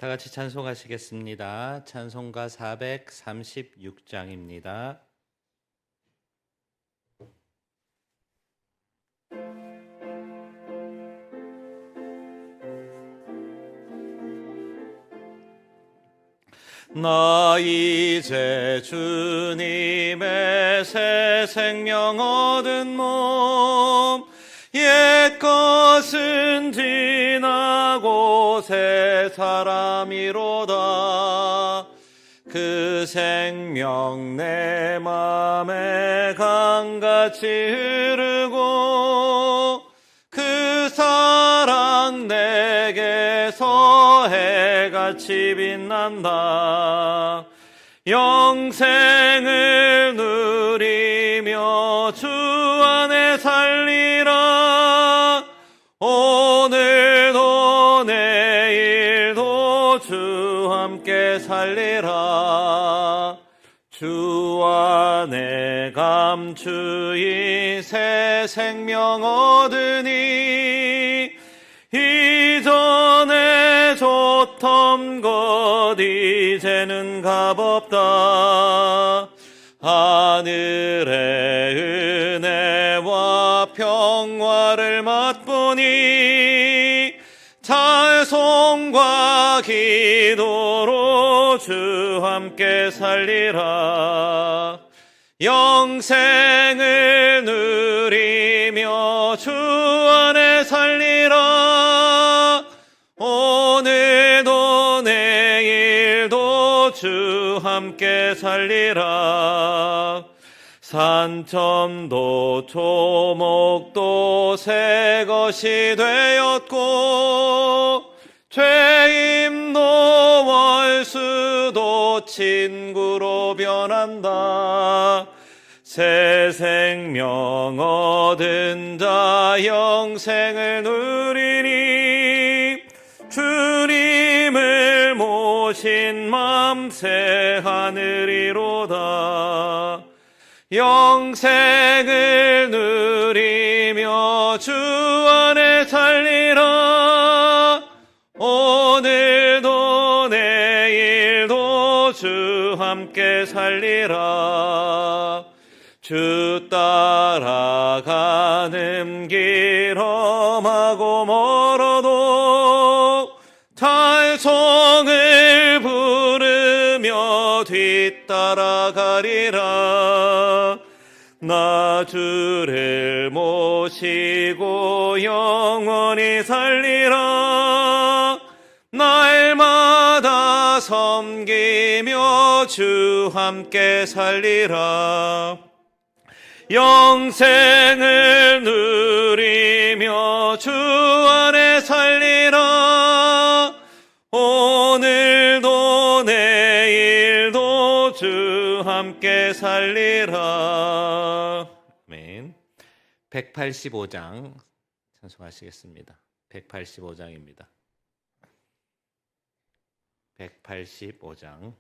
다 같이 찬송하시겠습니다. 찬송가 436장입니다. 나 이제 주님의 새 생명 얻은 몸, 옛 것은 지나고 새 사람이로다. 그 생명 내 맘에 강같이 흐르고 그 사랑 내게서 해같이 빛난다. 영생을 누리며 주 안에 살리라. 오늘도 내일도 주 함께 살리라. 주 안에 감추인 새 생명 얻으니 이전에 좋던 것 이제는 값없다. 하늘의 은혜와 평화를 맛보니 찬송과 기도로 주 함께 살리라. 영생을 누리며 주 안에 살리라. 오늘도 내일도 주 함께 살리라. 산천도 초목도 새 것이 되었고 죄임도 월수도 친구로 변한다. 새 생명 얻은 자 영생을 누리니 주님을 모신 맘 새 하늘이로다. 영생을 누리며 주 안에 살리라. 오늘도 내일도 주 함께 살리라. 주 따라가는 길 험하고 멀어도 찬송을 부르며 뒤따라가리라. 나 주를 모시고 영원히 살리라. 날마다 섬기며 주 함께 살리라. 영생을 누리며 주 안에 살리라. 오늘도 내일도 주 함께 살리라. 아멘. 185장 찬송하시겠습니다. 185장입니다. 185장.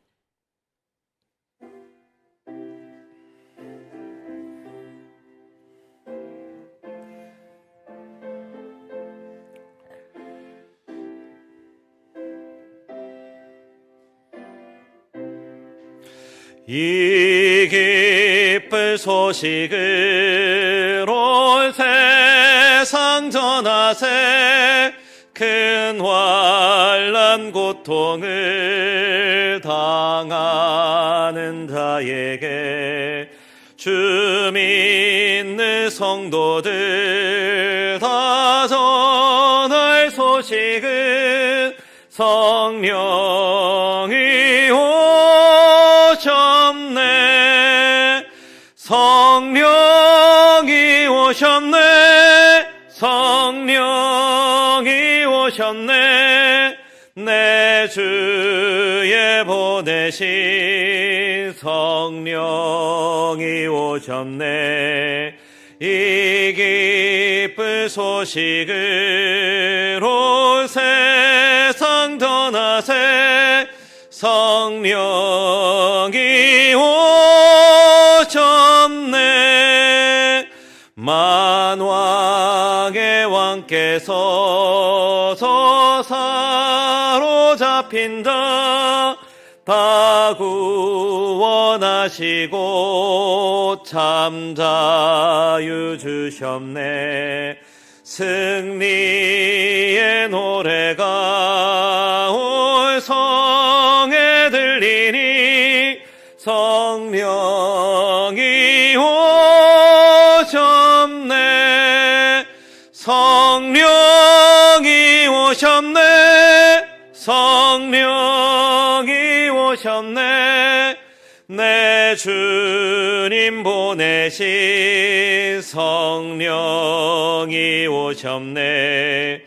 이 기쁜 소식을 온 세상 전하세. 큰 환난 고통을 당하는 자에게 주 믿는 성도들 다 전할 소식은 성령이 오셨네. 성령이 오셨네. 성령이 오셨네. 내 주에 보내신 성령이 오셨네. 이 기쁜 소식을 온 세상 전하세. 성령이 오셨네. 만왕의 왕 주께서 사로잡힌 자 다 구원하시고 참 자유 주셨네. 승리의 노래가 온 성에 들리니 성령이 오셨네. 성령이 오셨네. 성령이 오셨네. 내 주님 보내신 성령이 오셨네.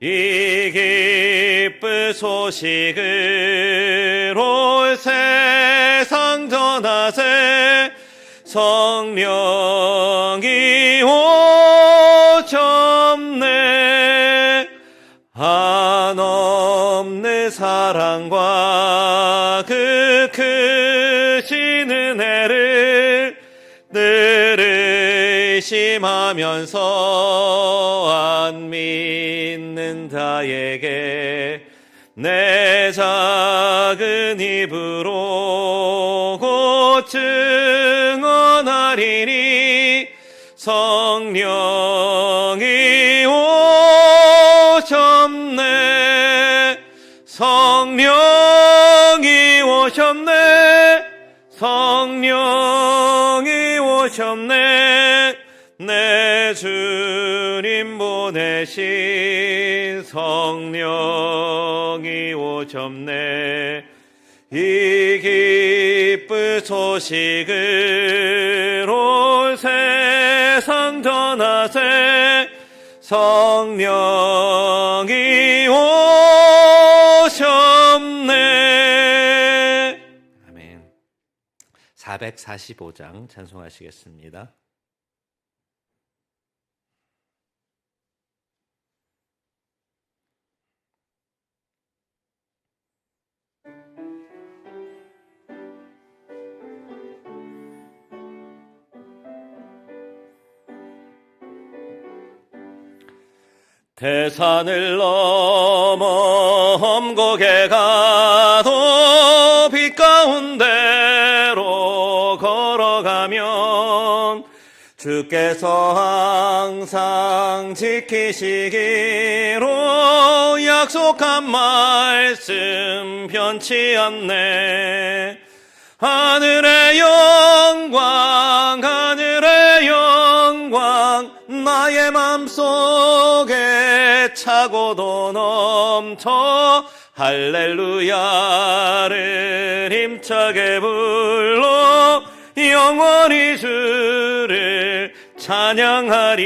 이 기쁜 소식을 온 세상 전하세. 성령이 오셨네. 한없는 사랑과 그 크신 은혜를 늘 의심하면서 안 믿는 자에게 내 작은 입으로 곧 증언하리니 성령이 오셨네. 성령이 오셨네. 성령이 오셨네. 내 주님 보내신 성령이 오셨네. 이 기쁜 소식을 온 세상 전하세. 성령이 오셨네. 아멘. 445장 찬송하시겠습니다. 대산을 넘어 험곡에 가도 빛 가운데로 걸어가면 주께서 항상 지키시기로 약속한 말씀 변치 않네. 하늘의 영광 하늘의 영광 나의 맘속에 차고도 넘쳐 할렐루야를 힘차게 불러 영원히 주를 찬양하리.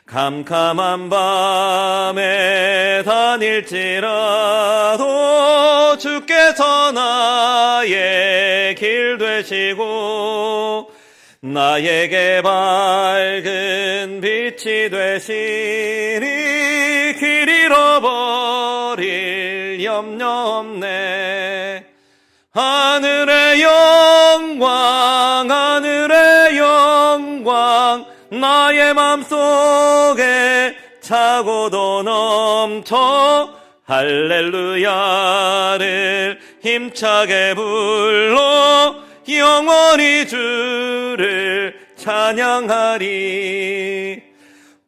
캄캄한 밤에 다닐지라도 주께서 나의 길 되시고 나에게 밝은 빛이 되시니 길 잃어버릴 염려 없네. 하늘의 영광 하늘의 영광 나의 맘속에 차고도 넘쳐 할렐루야를 힘차게 불러 영원히 주를 찬양하리.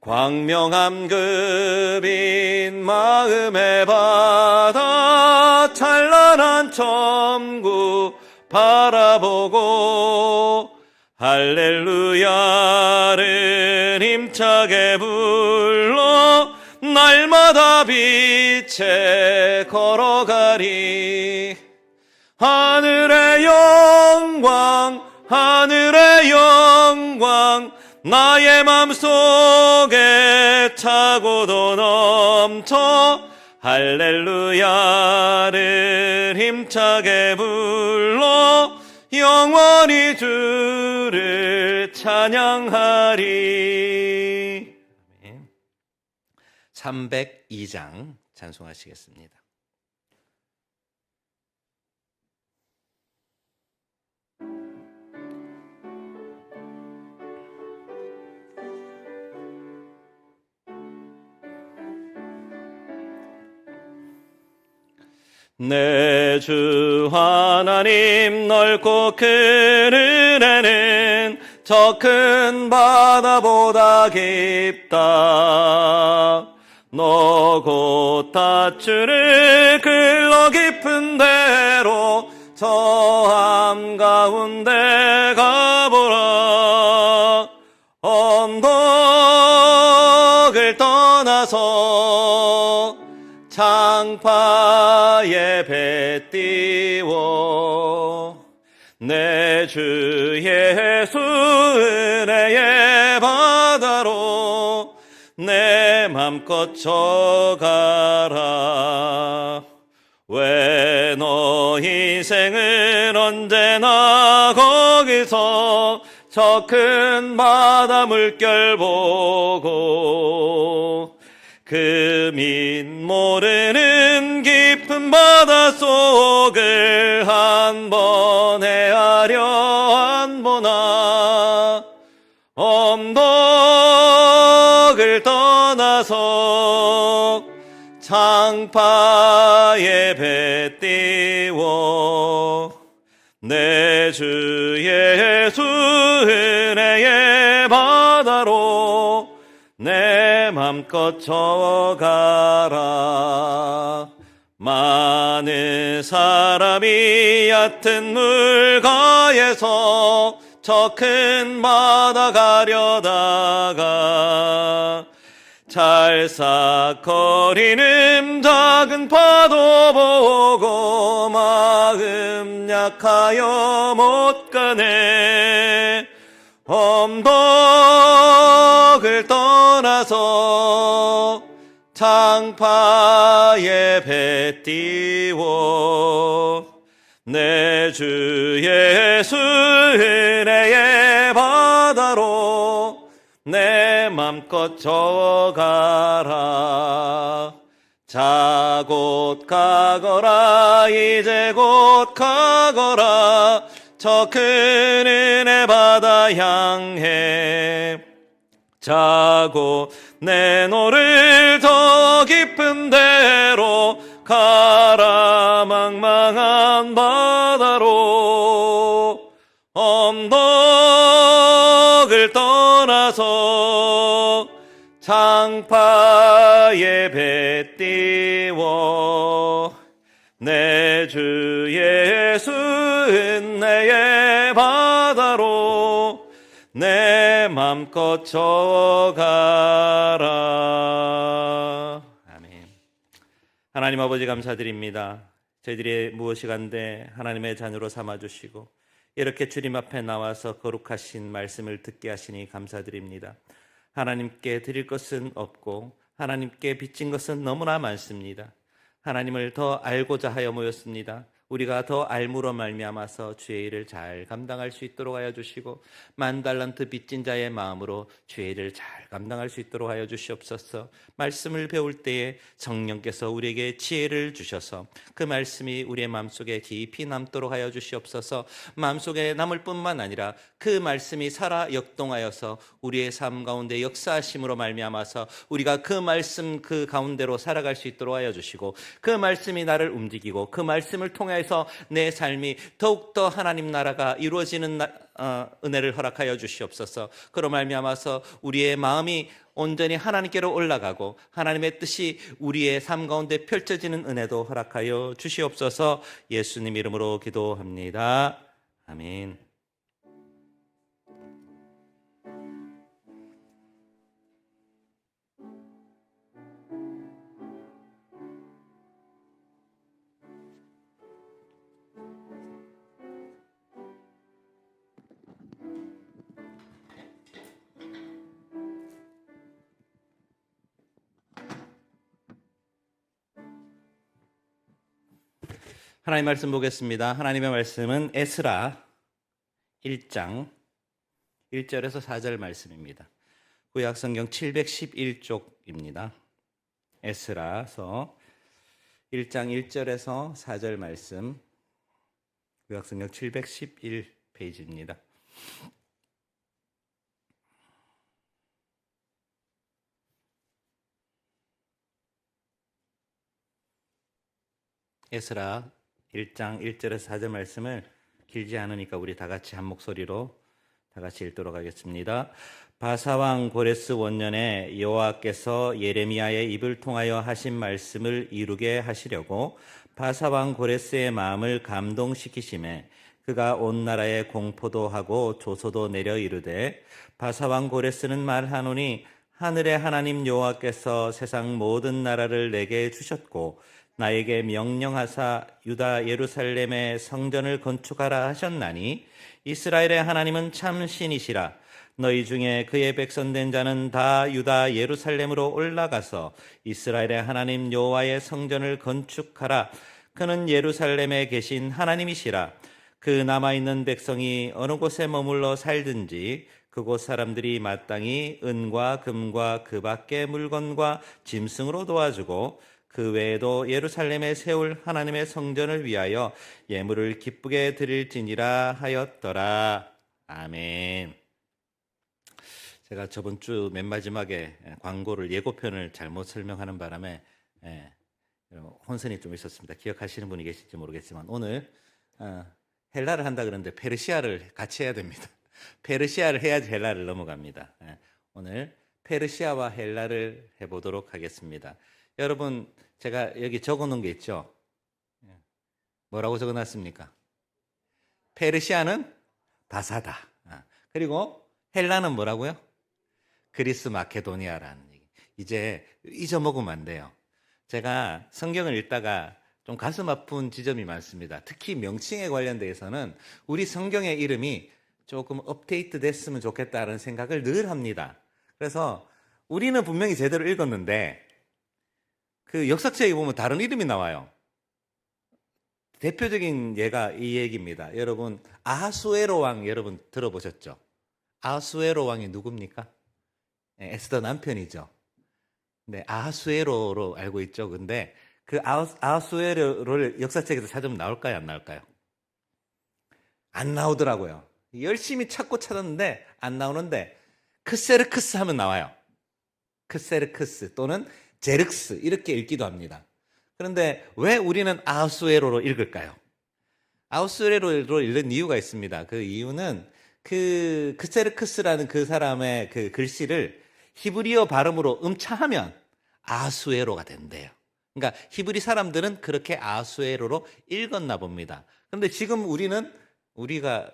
광명함 급인 마음의 바다 찬란한 천국 바라보고 할렐루야를 힘차게 불러 날마다 빛에 걸어가리. 하늘의 영광 하늘의 영광 나의 맘속에 차고도 넘쳐 할렐루야를 힘차게 불러 영원히 주를 찬양하리. 302장 찬송하시겠습니다. 내 주 하나님 넓고 큰 은혜는 저 큰 바다보다 깊다. 너 곧 닷줄을 글러 깊은 대로 저 한가운데 가보라. 언덕을 떠나서 창파에 배 띄워 내 주 예수 은혜의 바다로 내 맘껏 져가라. 왜 너 인생은 언제나 거기서 저 큰 바다 물결 보고 그 민 모르는 깊은 바다 속을 한 번 헤아려 안 보나. 언덕을 떠나서 창파에 배 띄워 내 주 예수 은혜의 바다로 내 맘껏 져가라. 많은 사람이 얕은 물가에서 저 큰 바다 가려다가 찰싹거리는 작은 파도 보고 마음 약하여 못 가네. 언덕을 떠나서 창파에 배 띄워 내 주 예수 은혜의 바다로 내 맘껏 져가라. 자 곧 가거라. 이제 곧 가거라. 저 큰 은혜 바다 향해 자고 내 노를 더 깊은 데로 가라. 망망한 바다로 언덕을 떠나서 창파에 배 띄워 내 주 예수 은혜의 바다로 내 맘껏 져가라. 아멘. 하나님 아버지 감사드립니다. 저희들이 무엇이간데 하나님의 자녀로 삼아주시고 이렇게 주님 앞에 나와서 거룩하신 말씀을 듣게 하시니 감사드립니다. 하나님께 드릴 것은 없고 하나님께 빚진 것은 너무나 많습니다. 하나님을 더 알고자 하여 모였습니다. 우리가 더 알므로 말미암아서 주의 일을 잘 감당할 수 있도록 하여 주시고 10,000달란트 빚진 자의 마음으로 주의 일을 잘 감당할 수 있도록 하여 주시옵소서. 말씀을 배울 때에 성령께서 우리에게 지혜를 주셔서 그 말씀이 우리의 마음속에 깊이 남도록 하여 주시옵소서. 마음속에 남을 뿐만 아니라 그 말씀이 살아 역동하여서 우리의 삶 가운데 역사하심으로 말미암아서 우리가 그 말씀 그 가운데로 살아갈 수 있도록 하여 주시고 그 말씀이 나를 움직이고 그 말씀을 통해서 내 삶이 더욱더 하나님 나라가 이루어지는 은혜를 허락하여 주시옵소서. 그로 말미암아서 우리의 마음이 온전히 하나님께로 올라가고 하나님의 뜻이 우리의 삶 가운데 펼쳐지는 은혜도 허락하여 주시옵소서. 예수님 이름으로 기도합니다. 아멘. 하나님 말씀 보겠습니다. 하나님의 말씀은 에스라 1장 1절에서 4절 말씀입니다. 구약성경 711쪽입니다. 에스라서 1장 1절에서 4절 말씀, 구약성경 711페이지입니다. 에스라 1장 1절에서 4절 말씀을 길지 않으니까 우리 다 같이 한 목소리로 다 같이 읽도록 하겠습니다. 바사왕 고레스 원년에 여호와께서 예레미야의 입을 통하여 하신 말씀을 이루게 하시려고 바사왕 고레스의 마음을 감동시키심에 그가 온 나라에 공포도 하고 조소도 내려 이르되 바사왕 고레스는 말하노니 하늘의 하나님 여호와께서 세상 모든 나라를 내게 주셨고 나에게 명령하사 유다 예루살렘의 성전을 건축하라 하셨나니 이스라엘의 하나님은 참 신이시라. 너희 중에 그의 백성된 자는 다 유다 예루살렘으로 올라가서 이스라엘의 하나님 여호와의 성전을 건축하라. 그는 예루살렘에 계신 하나님이시라. 그 남아있는 백성이 어느 곳에 머물러 살든지 그곳 사람들이 마땅히 은과 금과 그 밖의 물건과 짐승으로 도와주고 그 외에도 예루살렘에 세울 하나님의 성전을 위하여 예물을 기쁘게 드릴지니라 하였더라. 아멘. 제가 저번 주 맨 마지막에 광고를 예고편을 잘못 설명하는 바람에 혼선이 좀 있었습니다. 기억하시는 분이 계실지 모르겠지만 오늘 헬라를 한다 그러는데 페르시아를 같이 해야 됩니다. 페르시아를 해야지 헬라를 넘어갑니다. 오늘 페르시아와 헬라를 해보도록 하겠습니다. 여러분, 제가 여기 적어놓은 게 있죠? 뭐라고 적어놨습니까? 페르시아는 바사다. 그리고 헬라는 뭐라고요? 그리스 마케도니아라는 얘기. 이제 잊어먹으면 안 돼요. 제가 성경을 읽다가 좀 가슴 아픈 지점이 많습니다. 특히 명칭에 관련돼서는 우리 성경의 이름이 조금 업데이트 됐으면 좋겠다는 생각을 늘 합니다. 그래서 우리는 분명히 제대로 읽었는데 그 역사책에 보면 다른 이름이 나와요. 대표적인 예가 이 얘기입니다. 여러분, 아하수에로 왕 여러분 들어보셨죠? 아하수에로 왕이 누굽니까? 에스더 남편이죠. 네, 아하수에로로 알고 있죠. 근데 그 아하수에로를 역사책에서 찾으면 나올까요? 안 나올까요? 안 나오더라고요. 열심히 찾고 찾았는데 안 나오는데 크세르크스 하면 나와요. 크세르크스 또는 제르크스 이렇게 읽기도 합니다. 그런데 왜 우리는 아하수에로로 읽을까요? 아하수에로로 읽는 이유가 있습니다. 그 이유는 그 크세르크스라는 그 사람의 그 글씨를 히브리어 발음으로 음차하면 아하수에로가 된대요. 그러니까 히브리 사람들은 그렇게 아하수에로로 읽었나 봅니다. 그런데 지금 우리가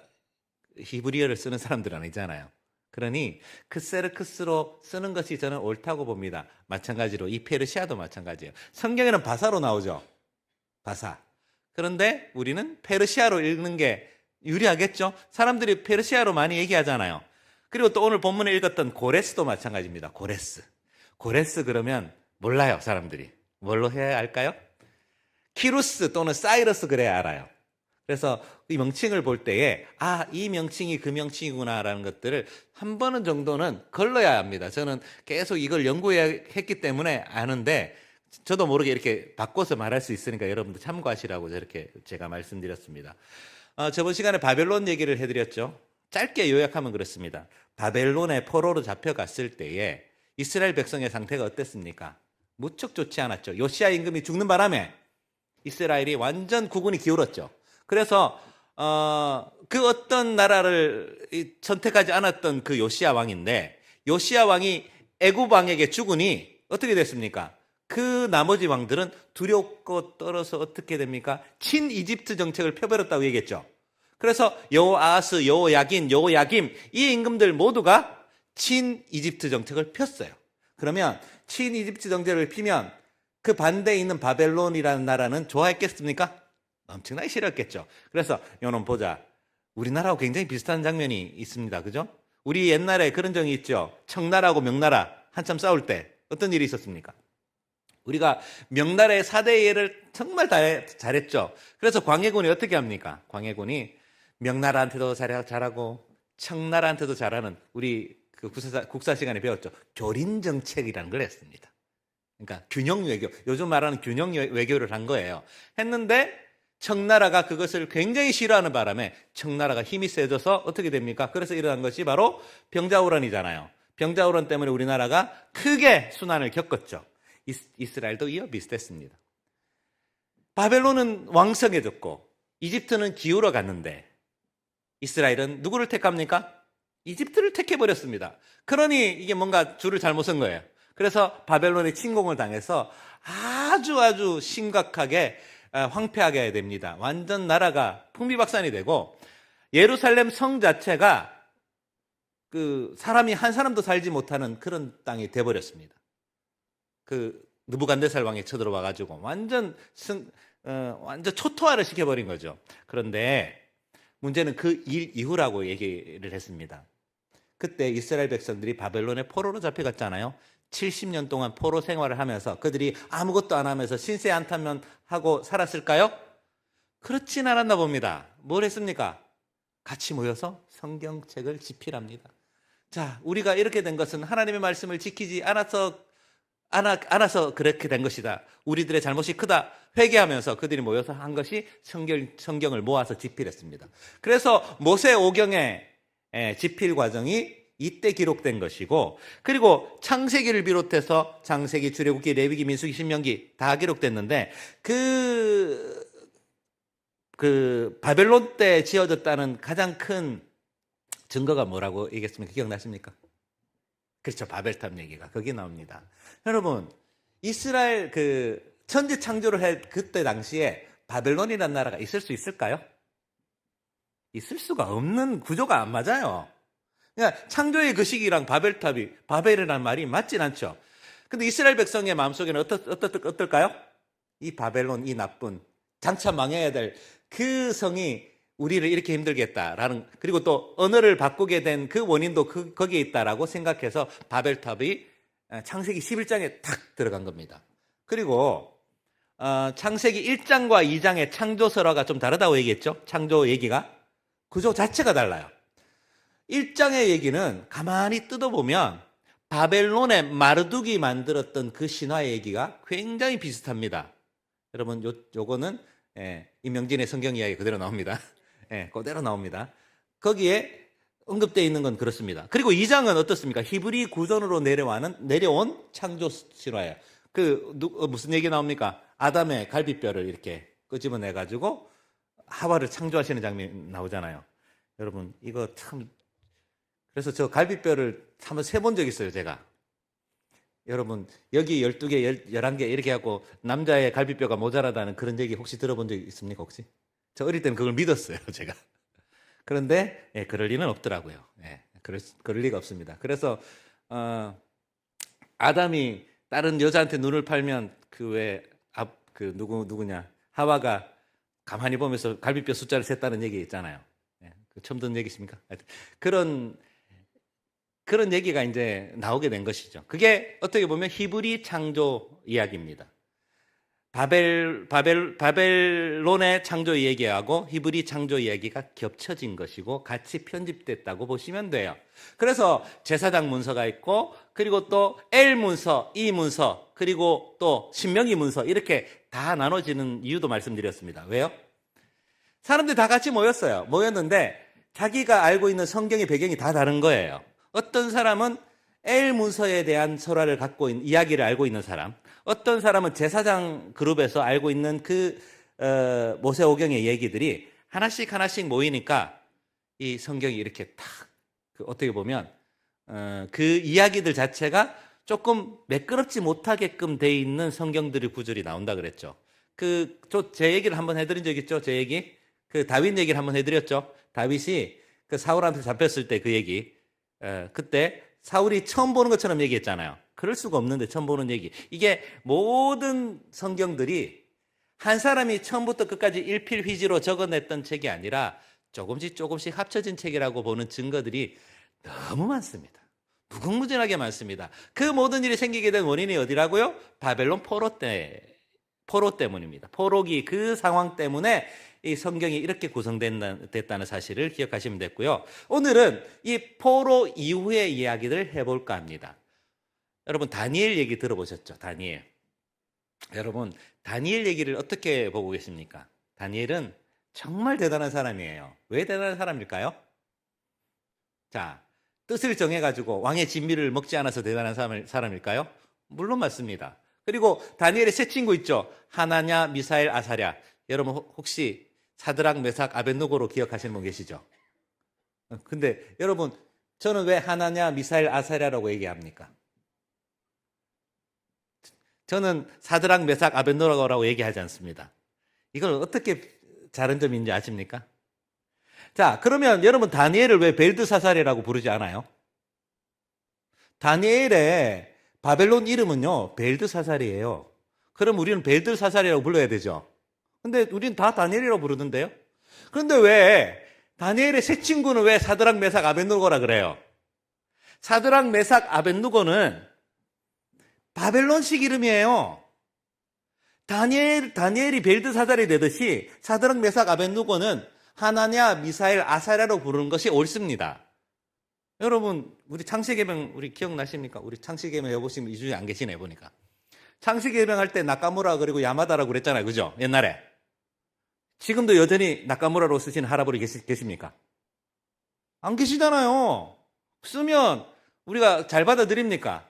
히브리어를 쓰는 사람들은 아니잖아요. 그러니 크세르크스로 쓰는 것이 저는 옳다고 봅니다. 마찬가지로 이 페르시아도 마찬가지예요. 성경에는 바사로 나오죠. 바사. 그런데 우리는 페르시아로 읽는 게 유리하겠죠? 사람들이 페르시아로 많이 얘기하잖아요. 그리고 또 오늘 본문에 읽었던 고레스도 마찬가지입니다. 고레스 그러면 몰라요, 사람들이. 뭘로 해야 할까요? 키루스 또는 사이러스 그래야 알아요. 그래서 이 명칭을 볼 때에 이 명칭이 그 명칭이구나라는 것들을 한 번은 정도는 걸러야 합니다. 저는 계속 이걸 연구했기 때문에 아는데 저도 모르게 이렇게 바꿔서 말할 수 있으니까 여러분들 참고하시라고 저렇게 제가 말씀드렸습니다. 저번 시간에 바벨론 얘기를 해드렸죠. 짧게 요약하면 그렇습니다. 바벨론의 포로로 잡혀갔을 때에 이스라엘 백성의 상태가 어땠습니까? 무척 좋지 않았죠. 요시야 임금이 죽는 바람에 이스라엘이 완전 국운이 기울었죠. 그래서 그 어떤 나라를 선택하지 않았던 그 요시야 왕인데 요시야 왕이 애굽 왕에게 죽으니 어떻게 됐습니까? 그 나머지 왕들은 두렵고 떨어서 어떻게 됩니까? 친 이집트 정책을 펴버렸다고 얘기했죠. 그래서 여호아하스, 여호야긴, 여호야김 이 임금들 모두가 친 이집트 정책을 폈어요. 그러면 친 이집트 정책을 피면 그 반대에 있는 바벨론이라는 나라는 좋아했겠습니까? 엄청나게 싫었겠죠. 그래서 요놈 보자. 우리나라하고 굉장히 비슷한 장면이 있습니다. 그죠? 우리 옛날에 그런 적이 있죠. 청나라하고 명나라 한참 싸울 때 어떤 일이 있었습니까? 우리가 명나라의 4대 예를 정말 잘했죠. 그래서 광해군이 어떻게 합니까? 광해군이 명나라한테도 잘하고 청나라한테도 잘하는 우리 그 국사 시간에 배웠죠. 교린정책이라는 걸 했습니다. 그러니까 균형 외교, 요즘 말하는 균형 외교를 한 거예요. 했는데 청나라가 그것을 굉장히 싫어하는 바람에 청나라가 힘이 세져서 어떻게 됩니까? 그래서 일어난 것이 바로 병자호란이잖아요. 병자호란 때문에 우리나라가 크게 순환을 겪었죠. 이스라엘도 이어 비슷했습니다. 바벨론은 왕성해졌고 이집트는 기울어 갔는데 이스라엘은 누구를 택합니까? 이집트를 택해버렸습니다. 그러니 이게 뭔가 줄을 잘못 쓴 거예요. 그래서 바벨론에 침공을 당해서 아주 심각하게 황폐하게 됩니다. 완전 나라가 풍비박산이 되고 예루살렘 성 자체가 그 사람이 한 사람도 살지 못하는 그런 땅이 돼버렸습니다. 그 느부갓네살 왕이 쳐들어와 가지고 완전 초토화를 시켜버린 거죠. 그런데 문제는 그 일 이후라고 얘기를 했습니다. 그때 이스라엘 백성들이 바벨론의 포로로 잡혀갔잖아요. 70년 동안 포로 생활을 하면서 그들이 아무것도 안 하면서 신세 한탄만 하고 살았을까요? 그렇진 않았나 봅니다. 뭘 했습니까? 같이 모여서 성경책을 집필합니다. 자, 우리가 이렇게 된 것은 하나님의 말씀을 지키지 않아서 그렇게 된 것이다. 우리들의 잘못이 크다. 회개하면서 그들이 모여서 한 것이 성경을 모아서 집필했습니다. 그래서 모세 오경의 집필 과정이 이때 기록된 것이고, 그리고 창세기를 비롯해서 창세기, 출애굽기, 레위기, 민수기, 신명기 다 기록됐는데 그 바벨론 때 지어졌다는 가장 큰 증거가 뭐라고 얘기했습니까? 기억나십니까? 그렇죠. 바벨탑 얘기가 거기 나옵니다. 여러분, 이스라엘 천지 창조를 할 그때 당시에 바벨론이라는 나라가 있을 수 있을까요? 있을 수가 없는 구조가 안 맞아요. 그러니까 창조의 그 시기랑 바벨이라는 말이 맞진 않죠. 근데 이스라엘 백성의 마음속에는 어떨까요? 이 바벨론, 이 나쁜 장차 망해야 될 그 성이 우리를 이렇게 힘들게 했다라는, 그리고 또 언어를 바꾸게 된 그 원인도 거기에 있다라고 생각해서 바벨탑이 창세기 11장에 탁 들어간 겁니다. 그리고 창세기 1장과 2장의 창조설화가 좀 다르다고 얘기했죠. 창조 얘기가 구조 자체가 달라요. 1장의 얘기는 가만히 뜯어보면 바벨론의 마르둑이 만들었던 그 신화의 얘기가 굉장히 비슷합니다. 여러분, 요거는 임명진의 성경 이야기 그대로 나옵니다. 그대로 나옵니다. 거기에 언급되어 있는 건 그렇습니다. 그리고 2장은 어떻습니까? 히브리 구전으로 내려온 창조 신화예요. 무슨 얘기 나옵니까? 아담의 갈비뼈를 이렇게 끄집어내가지고 하와를 창조하시는 장면이 나오잖아요. 여러분, 이거 참, 그래서 저 갈비뼈를 한번 세본 적 있어요, 제가. 여러분, 여기 12개, 11개 이렇게 하고 남자의 갈비뼈가 모자라다는 그런 얘기 혹시 들어본 적 있습니까, 혹시? 저 어릴 때는 그걸 믿었어요, 제가. 그런데 그럴 리는 없더라고요. 그럴 리가 없습니다. 그래서 아담이 다른 여자한테 눈을 팔면 누구냐 하와가 가만히 보면서 갈비뼈 숫자를 셌다는 얘기 있잖아요. 처음 듣는 얘기십니까? 그런 얘기가 이제 나오게 된 것이죠. 그게 어떻게 보면 히브리 창조 이야기입니다. 바벨론의 창조 이야기하고 히브리 창조 이야기가 겹쳐진 것이고 같이 편집됐다고 보시면 돼요. 그래서 제사장 문서가 있고, 그리고 또 엘 문서, 이 문서, 그리고 또 신명기 문서, 이렇게 다 나눠지는 이유도 말씀드렸습니다. 왜요? 사람들이 다 같이 모였는데 자기가 알고 있는 성경의 배경이 다 다른 거예요. 어떤 사람은 엘 문서에 대한 설화를 갖고 있는, 이야기를 알고 있는 사람, 어떤 사람은 제사장 그룹에서 알고 있는 모세오경의 얘기들이 하나씩 모이니까 이 성경이 이렇게 탁, 어떻게 보면 그 이야기들 자체가 조금 매끄럽지 못하게끔 돼 있는 성경들의 구절이 나온다 그랬죠. 제 얘기를 한번 해드린 적 있죠. 제 얘기, 다윗 얘기를 한번 해드렸죠. 다윗이 사울한테 잡혔을 때 그 얘기, 그때 사울이 처음 보는 것처럼 얘기했잖아요. 그럴 수가 없는데 처음 보는 얘기. 이게 모든 성경들이 한 사람이 처음부터 끝까지 일필휘지로 적어냈던 책이 아니라 조금씩 합쳐진 책이라고 보는 증거들이 너무 많습니다. 무궁무진하게 많습니다. 그 모든 일이 생기게 된 원인이 어디라고요? 바벨론 포로 때문입니다. 포로기 그 상황 때문에 이 성경이 이렇게 구성됐다는 사실을 기억하시면 됐고요. 오늘은 이 포로 이후의 이야기를 해볼까 합니다. 여러분, 다니엘 얘기 들어보셨죠? 다니엘. 여러분, 다니엘 얘기를 어떻게 보고 계십니까? 다니엘은 정말 대단한 사람이에요. 왜 대단한 사람일까요? 자, 뜻을 정해가지고 왕의 진미를 먹지 않아서 대단한 사람일까요? 물론 맞습니다. 그리고 다니엘의 세 친구 있죠. 하나냐, 미사엘, 아사랴. 여러분 혹시 사드락, 메삭, 아벳느고로 기억하시는 분 계시죠? 근데 여러분 저는 왜 하나냐, 미사엘, 아사랴라고 얘기합니까? 저는 사드락, 메삭, 아벳느고라고 얘기하지 않습니다. 이걸 어떻게 다른 점인지 아십니까? 자, 그러면 여러분 다니엘을 왜 벨드사살이라고 부르지 않아요? 다니엘의 바벨론 이름은요, 벨드사살이에요. 그럼 우리는 벨드사살이라고 불러야 되죠. 근데 우리는 다 다니엘이라고 부르는데요? 그런데 왜 다니엘의 세 친구는 왜 사드락, 메삭, 아벳느고라 그래요? 사드락, 메삭, 아벳느고는 바벨론식 이름이에요. 다니엘이 벨드사살이 되듯이 사드락, 메삭, 아벳느고는 하나냐, 미사엘, 아사랴로 부르는 것이 옳습니다. 여러분 우리 창세기해명 우리 기억나십니까? 우리 창세기해명 해보시면 이 중에 안 계시네 보니까. 창세기해명 할 때 나카무라 그리고 야마다라고 그랬잖아요. 그죠? 옛날에. 지금도 여전히 나카무라로 쓰시는 할아버지 계십니까? 안 계시잖아요. 쓰면 우리가 잘 받아들입니까?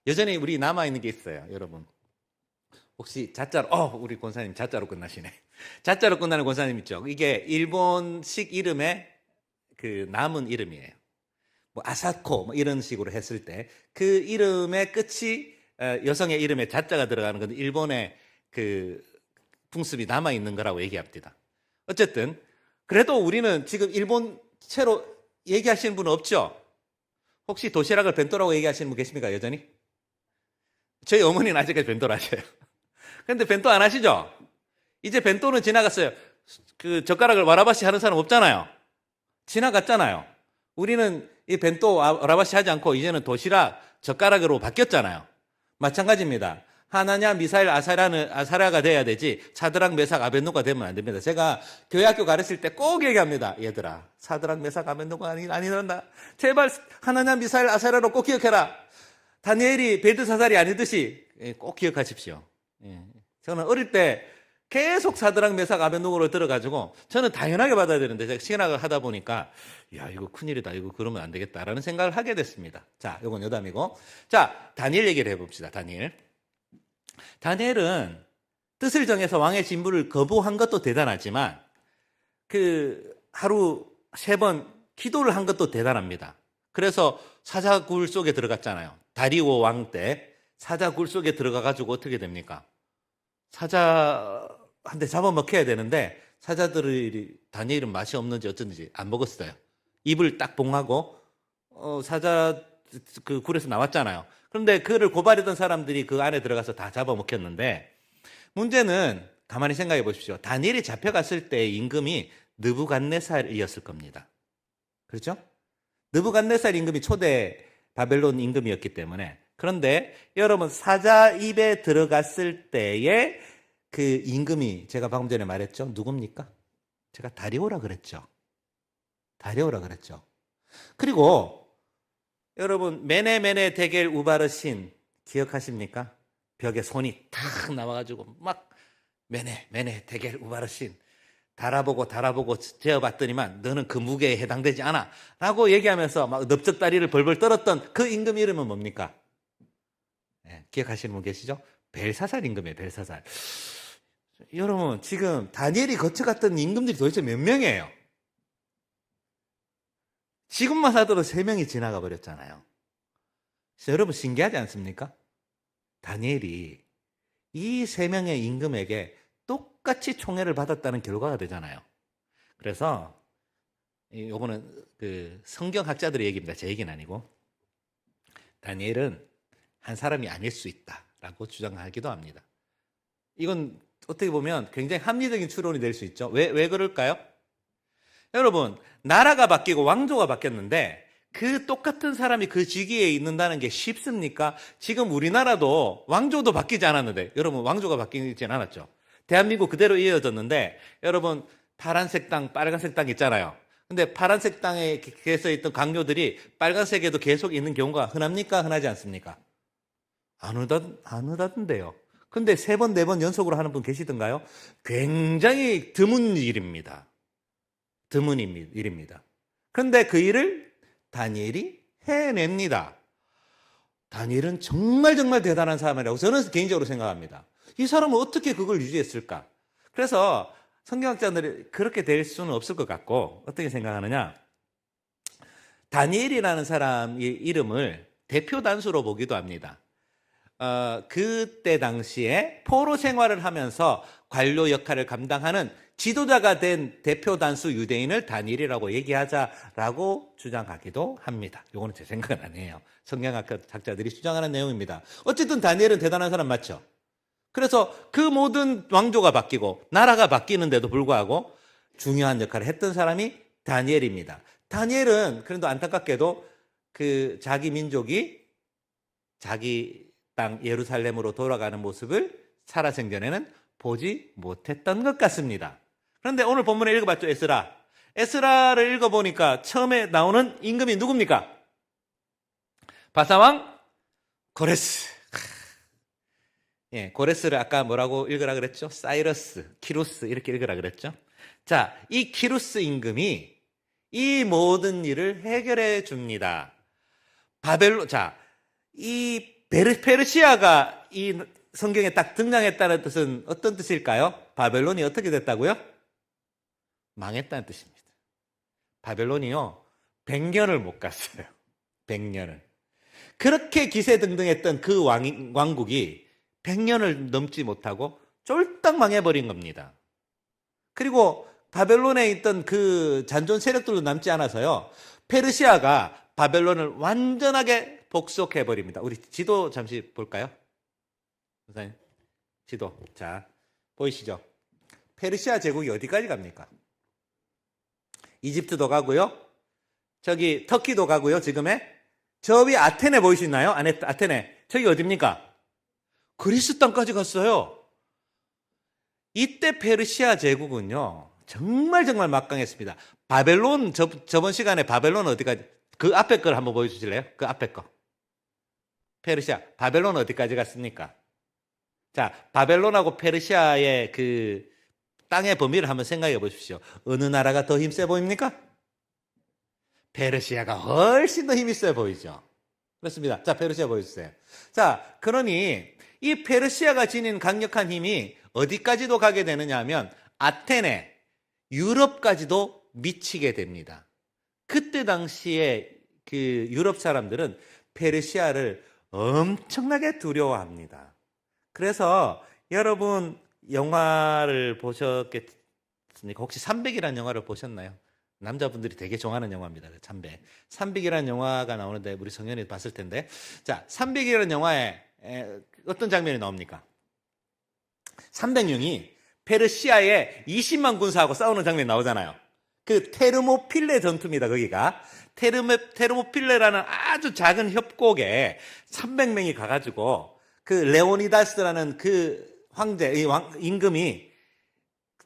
여전히 우리 남아있는 게 있어요. 여러분 혹시 자자로 우리 권사님 자자로 끝나시네. 자자로 끝나는 권사님 있죠? 이게 일본식 이름의 그 남은 이름이에요. 뭐 아사코 뭐 이런 식으로 했을 때 그 이름의 끝이 여성의 이름에 자자가 들어가는 건 일본의 그 풍습이 남아 있는 거라고 얘기합니다. 어쨌든 그래도 우리는 지금 일본 채로 얘기하시는 분은 없죠? 혹시 도시락을 벤또라고 얘기하시는 분 계십니까? 여전히? 저희 어머니는 아직까지 벤또를 하셔요. 근데 벤또 안 하시죠? 이제 벤또는 지나갔어요. 그 젓가락을 와라바시 하는 사람 없잖아요. 지나갔잖아요. 우리는 이 벤또 와라바시 하지 않고 이제는 도시락 젓가락으로 바뀌었잖아요. 마찬가지입니다. 하나냐, 미사엘, 아사랴가 돼야 되지 사드락, 메삭, 아벳느고가 되면 안 됩니다. 제가 교회학교 가르칠 때 꼭 얘기합니다. 얘들아, 사드락, 메삭, 아벳느고가 아니란다. 제발 하나냐, 미사엘, 아사랴로 꼭 기억해라. 다니엘이 벨드사살이 아니듯이 꼭 기억하십시오. 저는 어릴 때 계속 사드락, 메삭, 아벳느고를 들어가지고 저는 당연하게 받아야 되는데 제가 신학을 하다 보니까 야 이거 큰일이다. 이거 그러면 안 되겠다라는 생각을 하게 됐습니다. 자, 이건 여담이고. 자, 다니엘 얘기를 해봅시다. 다니엘은 뜻을 정해서 왕의 진부를 거부한 것도 대단하지만 그 하루 3번 기도를 한 것도 대단합니다. 그래서 사자굴 속에 들어갔잖아요. 다리오 왕 때 사자굴 속에 들어가가지고 어떻게 됩니까? 사자한테 잡아먹혀야 되는데 사자들이 다니엘은 맛이 없는지 어쩐지 안 먹었어요. 입을 딱 봉하고 사자 그 굴에서 나왔잖아요. 그런데 그를 고발했던 사람들이 그 안에 들어가서 다 잡아먹혔는데 문제는 가만히 생각해 보십시오. 다니엘이 잡혀갔을 때 임금이 느부갓네살이었을 겁니다. 그렇죠? 느부갓네살 임금이 초대 바벨론 임금이었기 때문에. 그런데 여러분 사자 입에 들어갔을 때의 그 임금이 제가 방금 전에 말했죠. 누굽니까? 제가 다리오라 그랬죠. 그리고 여러분 메네 데겔 우바르신 기억하십니까? 벽에 손이 탁 나와가지고 막 메네 데겔 우바르신 달아보고 재어봤더니만 너는 그 무게에 해당되지 않아 라고 얘기하면서 막 넓적다리를 벌벌 떨었던 그 임금 이름은 뭡니까? 기억하시는 분 계시죠? 벨사살 임금이에요. 벨사살. 여러분 지금 다니엘이 거쳐갔던 임금들이 도대체 몇 명이에요? 지금만 하더라도 3명이 지나가 버렸잖아요. 여러분 신기하지 않습니까? 다니엘이 이 3명의 임금에게 똑같이 총애를 받았다는 결과가 되잖아요. 그래서 요거는 그 성경학자들의 얘기입니다. 제 얘기는 아니고 다니엘은 한 사람이 아닐 수 있다라고 주장하기도 합니다. 이건 어떻게 보면 굉장히 합리적인 추론이 될 수 있죠. 왜 그럴까요? 여러분 나라가 바뀌고 왕조가 바뀌었는데 그 똑같은 사람이 그 직위에 있는다는 게 쉽습니까? 지금 우리나라도 왕조도 바뀌지 않았는데 여러분 왕조가 바뀌지 않았죠. 대한민국 그대로 이어졌는데 여러분 파란색 땅, 빨간색 땅 있잖아요. 근데 파란색 땅에 계속 있던 강요들이 빨간색에도 계속 있는 경우가 흔합니까? 흔하지 않습니까? 안 흔하던데요. 근데 3번, 4번 연속으로 하는 분 계시던가요? 굉장히 드문 일입니다. 드문 일입니다. 그런데 그 일을 다니엘이 해냅니다. 다니엘은 정말 정말 대단한 사람이라고 저는 개인적으로 생각합니다. 이 사람은 어떻게 그걸 유지했을까? 그래서 성경학자들이 그렇게 될 수는 없을 것 같고 어떻게 생각하느냐? 다니엘이라는 사람의 이름을 대표 단수로 보기도 합니다. 그때 당시에 포로 생활을 하면서 관료 역할을 감당하는 지도자가 된 대표 단수 유대인을 다니엘이라고 얘기하자라고 주장하기도 합니다. 이거는 제 생각은 아니에요. 성경학자들이 주장하는 내용입니다. 어쨌든 다니엘은 대단한 사람 맞죠? 그래서 그 모든 왕조가 바뀌고 나라가 바뀌는데도 불구하고 중요한 역할을 했던 사람이 다니엘입니다. 다니엘은 그래도 안타깝게도 그 자기 민족이 자기 땅 예루살렘으로 돌아가는 모습을 살아생전에는 보지 못했던 것 같습니다. 그런데 오늘 본문에 읽어봤죠, 에스라. 에스라를 읽어보니까 처음에 나오는 임금이 누굽니까? 바사왕 고레스. 예, 고레스를 아까 뭐라고 읽으라 그랬죠? 사이러스, 키루스 이렇게 읽으라 그랬죠? 자, 이 키루스 임금이 이 모든 일을 해결해 줍니다. 이 페르시아가 이 성경에 딱 등장했다는 뜻은 어떤 뜻일까요? 바벨론이 어떻게 됐다고요? 망했다는 뜻입니다. 바벨론이요, 100년을 못 갔어요. 100년을. 그렇게 기세등등했던 그 왕국이 100년을 넘지 못하고 쫄딱 망해버린 겁니다. 그리고 바벨론에 있던 그 잔존 세력들도 남지 않아서요, 페르시아가 바벨론을 완전하게 복속해버립니다. 우리 지도 잠시 볼까요? 선생님, 지도. 자, 보이시죠? 페르시아 제국이 어디까지 갑니까? 이집트도 가고요, 저기 터키도 가고요, 지금의 저 위 아테네 보이시나요? 아테네. 저기 어딥니까? 그리스 땅까지 갔어요. 이때 페르시아 제국은요, 정말 정말 막강했습니다. 바벨론, 저번 시간에 바벨론 어디까지, 그 앞에 걸 한번 보여주실래요? 그 앞에 거. 페르시아, 바벨론 어디까지 갔습니까? 자, 바벨론하고 페르시아의 그 땅의 범위를 한번 생각해 보십시오. 어느 나라가 더 힘세 보입니까? 페르시아가 훨씬 더 힘이 세 보이죠. 그렇습니다. 자, 페르시아 보여주세요. 자, 그러니 이 페르시아가 지닌 강력한 힘이 어디까지도 가게 되느냐 하면 아테네, 유럽까지도 미치게 됩니다. 그때 당시에 그 유럽 사람들은 페르시아를 엄청나게 두려워합니다. 그래서 여러분 영화를 보셨겠습니까? 혹시 300이라는 영화를 보셨나요? 남자분들이 되게 좋아하는 영화입니다. 300이라는 영화가 나오는데 우리 성현이 봤을 텐데, 자, 300이라는 영화에 어떤 장면이 나옵니까? 300명이 페르시아의 20만 군사하고 싸우는 장면이 나오잖아요. 그 테르모필레 전투입니다. 거기가 테르모필레라는 아주 작은 협곡에 300명이 가가지고 그 레오니다스라는 그 황제, 임금이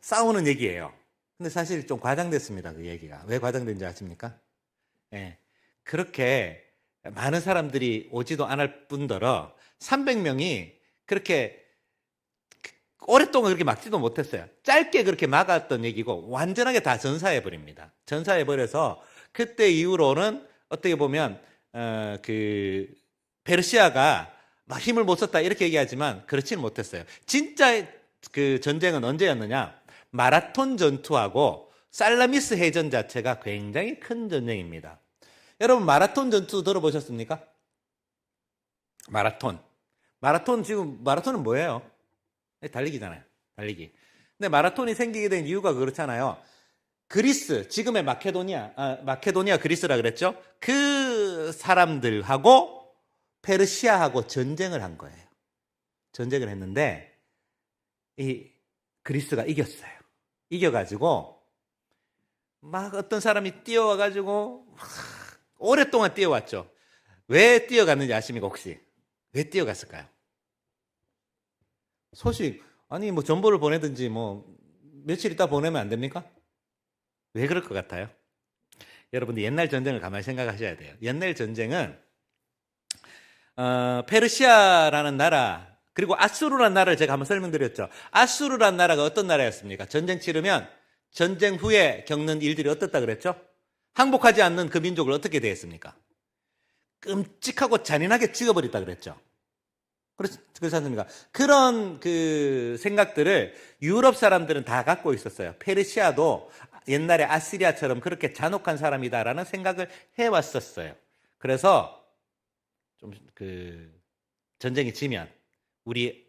싸우는 얘기예요. 근데 사실 좀 과장됐습니다. 그 얘기가. 왜 과장된지 아십니까? 예. 그렇게 많은 사람들이 오지도 않을 뿐더러 300명이 그렇게 오랫동안 그렇게 막지도 못했어요. 짧게 그렇게 막았던 얘기고 완전하게 다 전사해버립니다. 전사해버려서 그때 이후로는 어떻게 보면 그 페르시아가 막 힘을 못 썼다 이렇게 얘기하지만 그렇지는 못했어요. 진짜 그 전쟁은 언제였느냐? 마라톤 전투하고 살라미스 해전 자체가 굉장히 큰 전쟁입니다. 여러분 마라톤 전투 들어보셨습니까? 마라톤은 뭐예요? 달리기잖아요. 달리기. 근데 마라톤이 생기게 된 이유가 그렇잖아요. 그리스, 지금의 마케도니아 그리스라 그랬죠? 그 사람들하고 페르시아하고 전쟁을 한 거예요. 전쟁을 했는데 이 그리스가 이겼어요. 이겨가지고 막 어떤 사람이 뛰어와가지고 오랫동안 뛰어왔죠. 왜 뛰어갔는지 아십니까 혹시? 왜 뛰어갔을까요? 소식, 아니 뭐 정보를 보내든지 뭐 며칠 있다 보내면 안 됩니까? 왜 그럴 것 같아요? 여러분들 옛날 전쟁을 가만히 생각하셔야 돼요. 옛날 전쟁은 페르시아라는 나라 그리고 아수르라는 나라를 제가 한번 설명드렸죠. 아수르라는 나라가 어떤 나라였습니까? 전쟁 치르면 전쟁 후에 겪는 일들이 어떻다 그랬죠? 항복하지 않는 그 민족을 어떻게 대했습니까? 끔찍하고 잔인하게 죽여버렸다 그랬죠. 그렇지 않습니까? 그런 그 생각들을 유럽 사람들은 다 갖고 있었어요. 페르시아도 옛날에 아시리아처럼 그렇게 잔혹한 사람이다라는 생각을 해왔었어요. 그래서 좀 그 전쟁이 지면 우리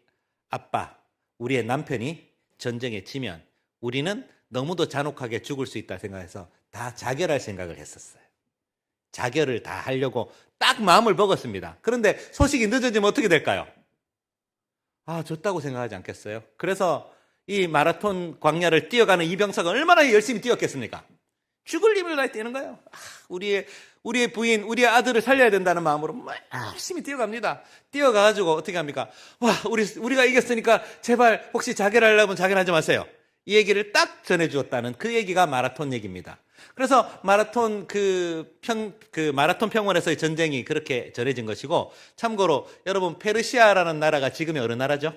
아빠, 우리의 남편이 전쟁에 지면 우리는 너무도 잔혹하게 죽을 수 있다 생각해서 다 자결할 생각을 했었어요. 자결을 다 하려고 딱 마음을 먹었습니다. 그런데 소식이 늦어지면 어떻게 될까요? 졌다고 생각하지 않겠어요? 그래서 이 마라톤 광야를 뛰어가는 이병사가 얼마나 열심히 뛰었겠습니까? 죽을 힘을 다해 뛰는 거예요. 우리의 부인, 우리의 아들을 살려야 된다는 마음으로 열심히 뛰어갑니다. 뛰어가가지고 어떻게 합니까? 우리가 이겼으니까 제발 혹시 자결하려면 자결하지 마세요. 이 얘기를 딱 전해주었다는 그 얘기가 마라톤 얘기입니다. 그래서 마라톤 마라톤 평원에서의 전쟁이 그렇게 전해진 것이고, 참고로 여러분 페르시아라는 나라가 지금이 어느 나라죠?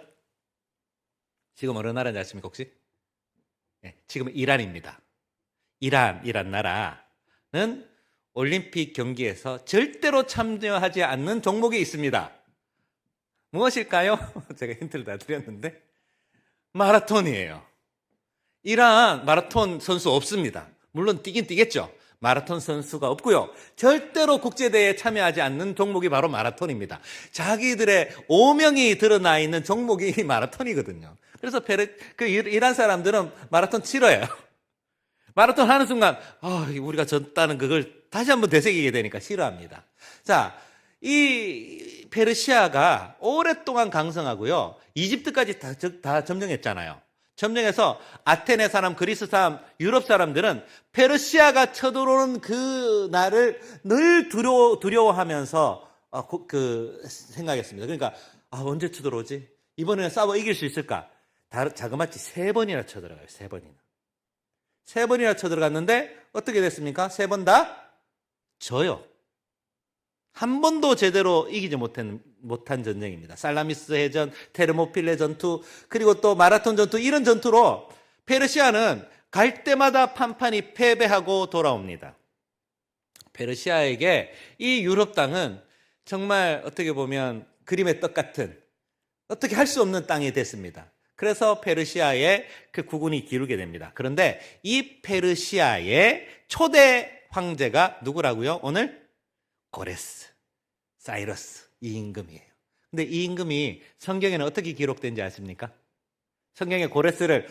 지금 어느 나라인지 아십니까 혹시? 네, 지금 이란입니다. 이란이란 나라는 올림픽 경기에서 절대로 참여하지 않는 종목이 있습니다. 무엇일까요? 제가 힌트를 다 드렸는데 마라톤이에요. 이란 마라톤 선수 없습니다. 물론 뛰긴 뛰겠죠. 마라톤 선수가 없고요. 절대로 국제대회에 참여하지 않는 종목이 바로 마라톤입니다. 자기들의 오명이 드러나 있는 종목이 마라톤이거든요. 그래서 이란 사람들은 마라톤 치러요. 마라톤 하는 순간 우리가 졌다는 그걸 다시 한번 되새기게 되니까 싫어합니다. 자, 이 페르시아가 오랫동안 강성하고요. 이집트까지 다 점령했잖아요. 점령해서 아테네 사람, 그리스 사람, 유럽 사람들은 페르시아가 쳐들어오는 그 날을 늘 두려워하면서 생각했습니다. 그러니까 언제 쳐들어오지? 이번에는 싸워 이길 수 있을까? 자그마치 3번이나 쳐들어가요. 3번이나. 3번이나 쳐들어갔는데 어떻게 됐습니까? 3번 다 져요. 한 번도 제대로 이기지 못한 전쟁입니다. 살라미스 해전, 테르모필레 전투, 그리고 또 마라톤 전투, 이런 전투로 페르시아는 갈 때마다 판판이 패배하고 돌아옵니다. 페르시아에게 이 유럽 땅은 정말 어떻게 보면 그림의 떡 같은, 어떻게 할 수 없는 땅이 됐습니다. 그래서 페르시아의 그 국운이 기울게 됩니다. 그런데 이 페르시아의 초대 황제가 누구라고요? 오늘? 고레스, 사이러스, 이 임금이에요. 근데 이 임금이 성경에는 어떻게 기록된지 아십니까? 성경에 고레스를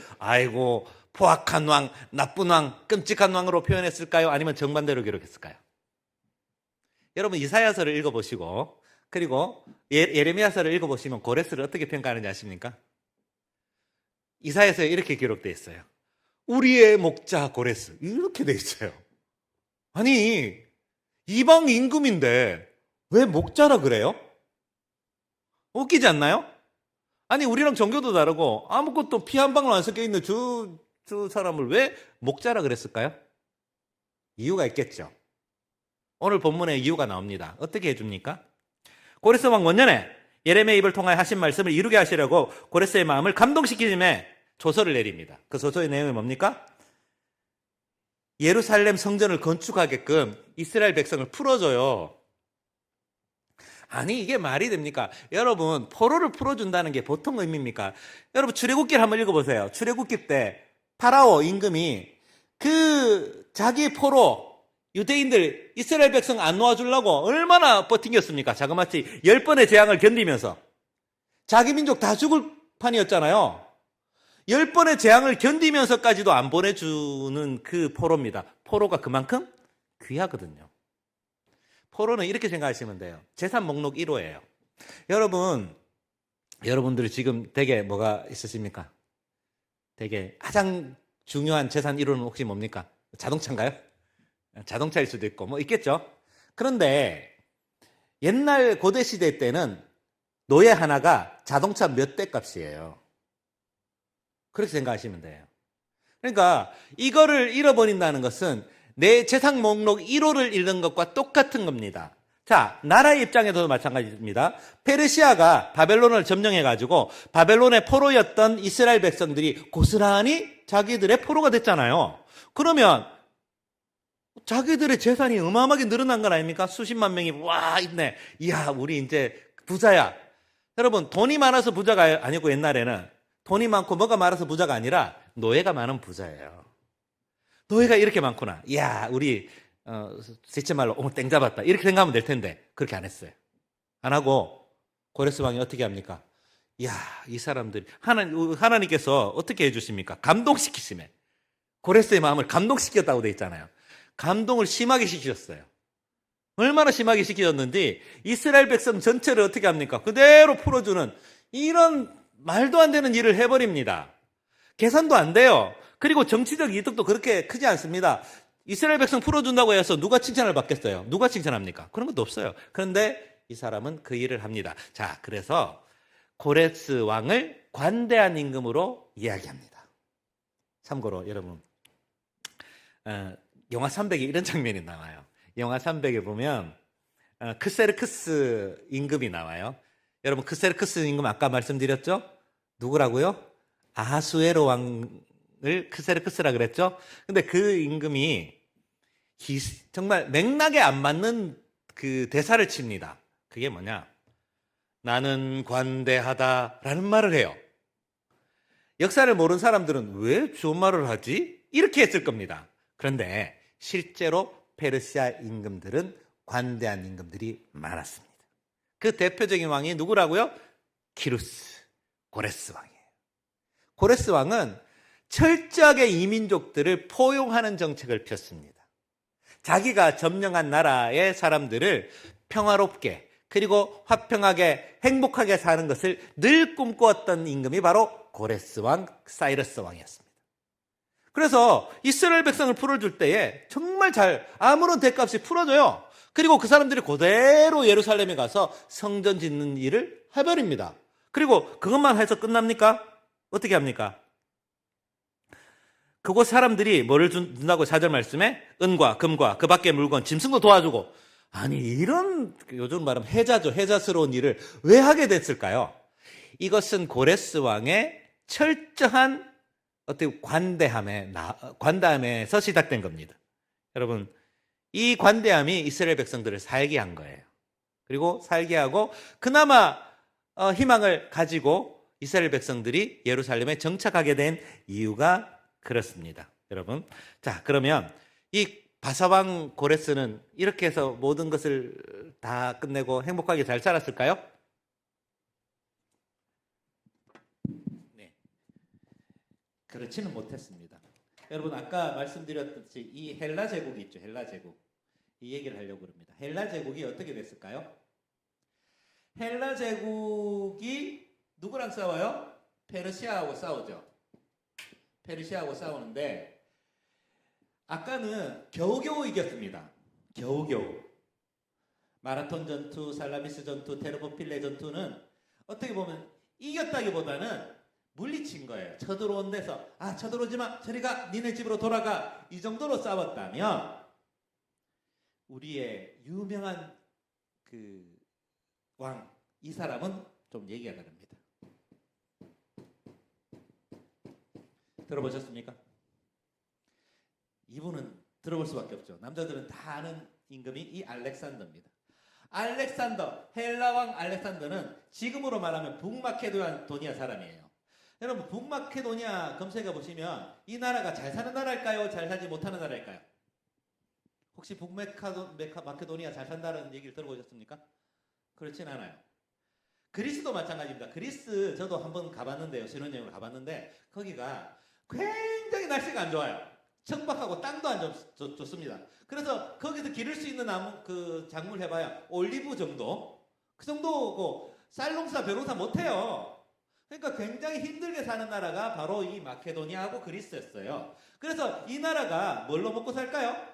포악한 왕, 나쁜 왕, 끔찍한 왕으로 표현했을까요? 아니면 정반대로 기록했을까요? 여러분 이사야서를 읽어보시고 그리고 예레미야서를 읽어보시면 고레스를 어떻게 평가하는지 아십니까? 이사야서에 이렇게 기록되어 있어요. 우리의 목자 고레스, 이렇게 되어 있어요. 아니 이방 임금인데 왜 목자라 그래요? 웃기지 않나요? 아니 우리랑 종교도 다르고 아무것도 피 한 방울 안 섞여 있는 저 사람을 왜 목자라 그랬을까요? 이유가 있겠죠. 오늘 본문에 이유가 나옵니다. 어떻게 해줍니까? 고레스 왕 원년에 예레미야 입을 통하여 하신 말씀을 이루게 하시려고 고레스의 마음을 감동시키심에 조서를 내립니다. 그 조서의 내용이 뭡니까? 예루살렘 성전을 건축하게끔 이스라엘 백성을 풀어줘요. 아니 이게 말이 됩니까? 여러분 포로를 풀어준다는 게 보통 의미입니까? 여러분 출애굽기를 한번 읽어보세요. 출애굽기 때 파라오 임금이 자기 포로 유대인들 이스라엘 백성 안 놓아주려고 얼마나 버팅겼습니까? 자그마치 10번의 재앙을 견디면서 자기 민족 다 죽을 판이었잖아요. 10번의 재앙을 견디면서까지도 안 보내주는 그 포로입니다. 포로가 그만큼 귀하거든요. 포로는 이렇게 생각하시면 돼요. 재산 목록 1호예요. 여러분들이 지금 댁에 뭐가 있으십니까? 댁에 가장 중요한 재산 1호는 혹시 뭡니까? 자동차인가요? 자동차일 수도 있고 뭐 있겠죠. 그런데 옛날 고대 시대 때는 노예 하나가 자동차 몇 대 값이에요. 그렇게 생각하시면 돼요. 그러니까 이거를 잃어버린다는 것은 내 재산 목록 1호를 잃는 것과 똑같은 겁니다. 자, 나라의 입장에서도 마찬가지입니다. 페르시아가 바벨론을 점령해가지고 바벨론의 포로였던 이스라엘 백성들이 고스란히 자기들의 포로가 됐잖아요. 그러면 자기들의 재산이 어마어마하게 늘어난 건 아닙니까? 수십만 명이 와 있네. 이야, 우리 이제 부자야. 여러분, 돈이 많아서 부자가 아니고 옛날에는 돈이 많고 뭐가 많아서 부자가 아니라 노예가 많은 부자예요. 노예가 이렇게 많구나. 이야, 우리 셋째 말로 땡 잡았다. 이렇게 생각하면 될 텐데 그렇게 안 했어요. 안 하고 고레스 왕이 어떻게 합니까? 이야, 이 사람들이 하나님께서 어떻게 해주십니까? 감동시키시네. 고레스의 마음을 감동시켰다고 돼 있잖아요. 감동을 심하게 시키셨어요. 얼마나 심하게 시키셨는지 이스라엘 백성 전체를 어떻게 합니까? 그대로 풀어주는 이런 말도 안 되는 일을 해버립니다. 계산도 안 돼요. 그리고 정치적 이득도 그렇게 크지 않습니다. 이스라엘 백성 풀어준다고 해서 누가 칭찬을 받겠어요? 누가 칭찬합니까? 그런 것도 없어요. 그런데 이 사람은 그 일을 합니다. 자, 그래서 고레스 왕을 관대한 임금으로 이야기합니다. 참고로 여러분, 영화 300에 이런 장면이 나와요. 영화 300에 보면 크세르크스 임금이 나와요. 여러분, 크세르크스 임금 아까 말씀드렸죠? 누구라고요? 아하수에로 왕을 크세르크스라 그랬죠? 근데 그 임금이 정말 맥락에 안 맞는 그 대사를 칩니다. 그게 뭐냐? 나는 관대하다라는 말을 해요. 역사를 모르는 사람들은 왜 좋은 말을 하지? 이렇게 했을 겁니다. 그런데 실제로 페르시아 임금들은 관대한 임금들이 많았습니다. 그 대표적인 왕이 누구라고요? 키루스, 고레스 왕이에요. 고레스 왕은 철저하게 이민족들을 포용하는 정책을 폈습니다. 자기가 점령한 나라의 사람들을 평화롭게 그리고 화평하게 행복하게 사는 것을 늘 꿈꾸었던 임금이 바로 고레스 왕, 사이러스 왕이었습니다. 그래서 이스라엘 백성을 풀어줄 때에 정말 잘 아무런 대가 없이 풀어줘요. 그리고 그 사람들이 그대로 예루살렘에 가서 성전 짓는 일을 해버립니다. 그리고 그것만 해서 끝납니까? 어떻게 합니까? 그곳 사람들이 뭐를 준다고 4절 말씀에 은과 금과 그 밖의 물건, 짐승도 도와주고, 아니 이런 요즘 말하면 해자죠. 해자스러운 일을 왜 하게 됐을까요? 이것은 고레스 왕의 철저한 어떻게 관대함에서 시작된 겁니다. 여러분, 이 관대함이 이스라엘 백성들을 살게 한 거예요. 그리고 살게 하고 그나마 희망을 가지고 이스라엘 백성들이 예루살렘에 정착하게 된 이유가 그렇습니다. 여러분, 자, 그러면 이 바사왕 고레스는 이렇게 해서 모든 것을 다 끝내고 행복하게 잘 살았을까요? 네, 그렇지는 못했습니다. 여러분, 아까 말씀드렸듯이 이 헬라 제국이 있죠. 헬라 제국. 이 얘기를 하려고 합니다. 헬라 제국이 어떻게 됐을까요? 헬라 제국이 누구랑 싸워요? 페르시아하고 싸우죠. 페르시아하고 싸우는데 아까는 겨우겨우 이겼습니다. 겨우겨우. 마라톤 전투, 살라미스 전투, 테르모필레 전투는 어떻게 보면 이겼다기보다는 물리친 거예요. 쳐들어온 데서 쳐들어오지 마, 저리 가, 니네 집으로 돌아가, 이 정도로 싸웠다면 우리의 유명한 그 왕, 이 사람은 좀 얘기가 다릅니다. 들어보셨습니까? 이분은 들어볼 수밖에 없죠. 남자들은 다 아는 임금이 이 알렉산더입니다. 알렉산더, 헬라 왕 알렉산더는 지금으로 말하면 북마케도니아 사람이에요. 여러분, 북마케도니아 검색해 보시면 이 나라가 잘 사는 나라일까요? 잘 살지 못하는 나라일까요? 혹시 북마케도니아 잘 산다는 얘기를 들어보셨습니까? 그렇진 않아요. 그리스도 마찬가지입니다. 그리스 저도 한번 가봤는데요. 신혼여행으로 가봤는데 거기가 굉장히 날씨가 안 좋아요. 척박하고 땅도 안 좋습니다. 그래서 거기서 기를 수 있는 나무 그 작물 해봐야 올리브 정도, 그 정도고 쌀 농사 벼농사 못해요. 그러니까 굉장히 힘들게 사는 나라가 바로 이 마케도니아하고 그리스였어요. 그래서 이 나라가 뭘로 먹고 살까요?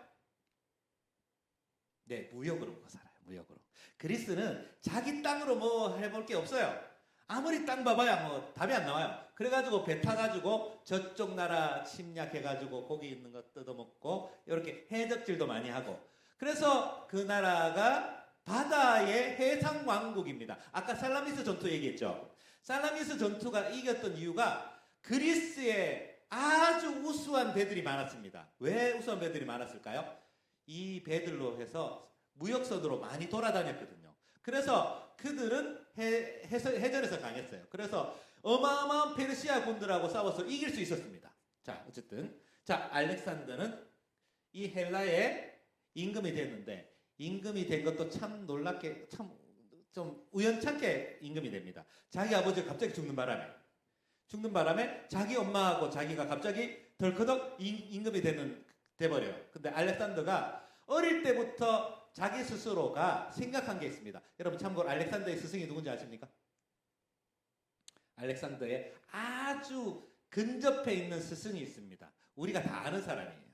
네, 무역으로 먹고 살아요. 무역으로. 그리스는 자기 땅으로 뭐 해볼 게 없어요. 아무리 땅 봐봐야 뭐 답이 안 나와요. 그래가지고 배 타가지고 저쪽 나라 침략해가지고 고기 있는 거 뜯어먹고 이렇게 해적질도 많이 하고, 그래서 그 나라가 바다의 해상 왕국입니다. 아까 살라미스 전투 얘기했죠. 살라미스 전투가 이겼던 이유가 그리스에 아주 우수한 배들이 많았습니다. 왜 우수한 배들이 많았을까요? 이 배들로 해서 무역선으로 많이 돌아다녔거든요. 그래서 그들은 해전에서 강했어요. 그래서 어마어마한 페르시아 군들하고 싸워서 이길 수 있었습니다. 자, 어쨌든 자, 알렉산더는 이 헬라의 임금이 됐는데 임금이 된 것도 참 놀랍게 참 좀 우연찮게 임금이 됩니다. 자기 아버지가 갑자기 죽는 바람에 자기 엄마하고 자기가 갑자기 덜커덕 임금이 돼버려요. 근데 알렉산더가 어릴 때부터 자기 스스로가 생각한 게 있습니다. 여러분 참고로 알렉산더의 스승이 누군지 아십니까? 알렉산더의 아주 근접해 있는 스승이 있습니다. 우리가 다 아는 사람이에요.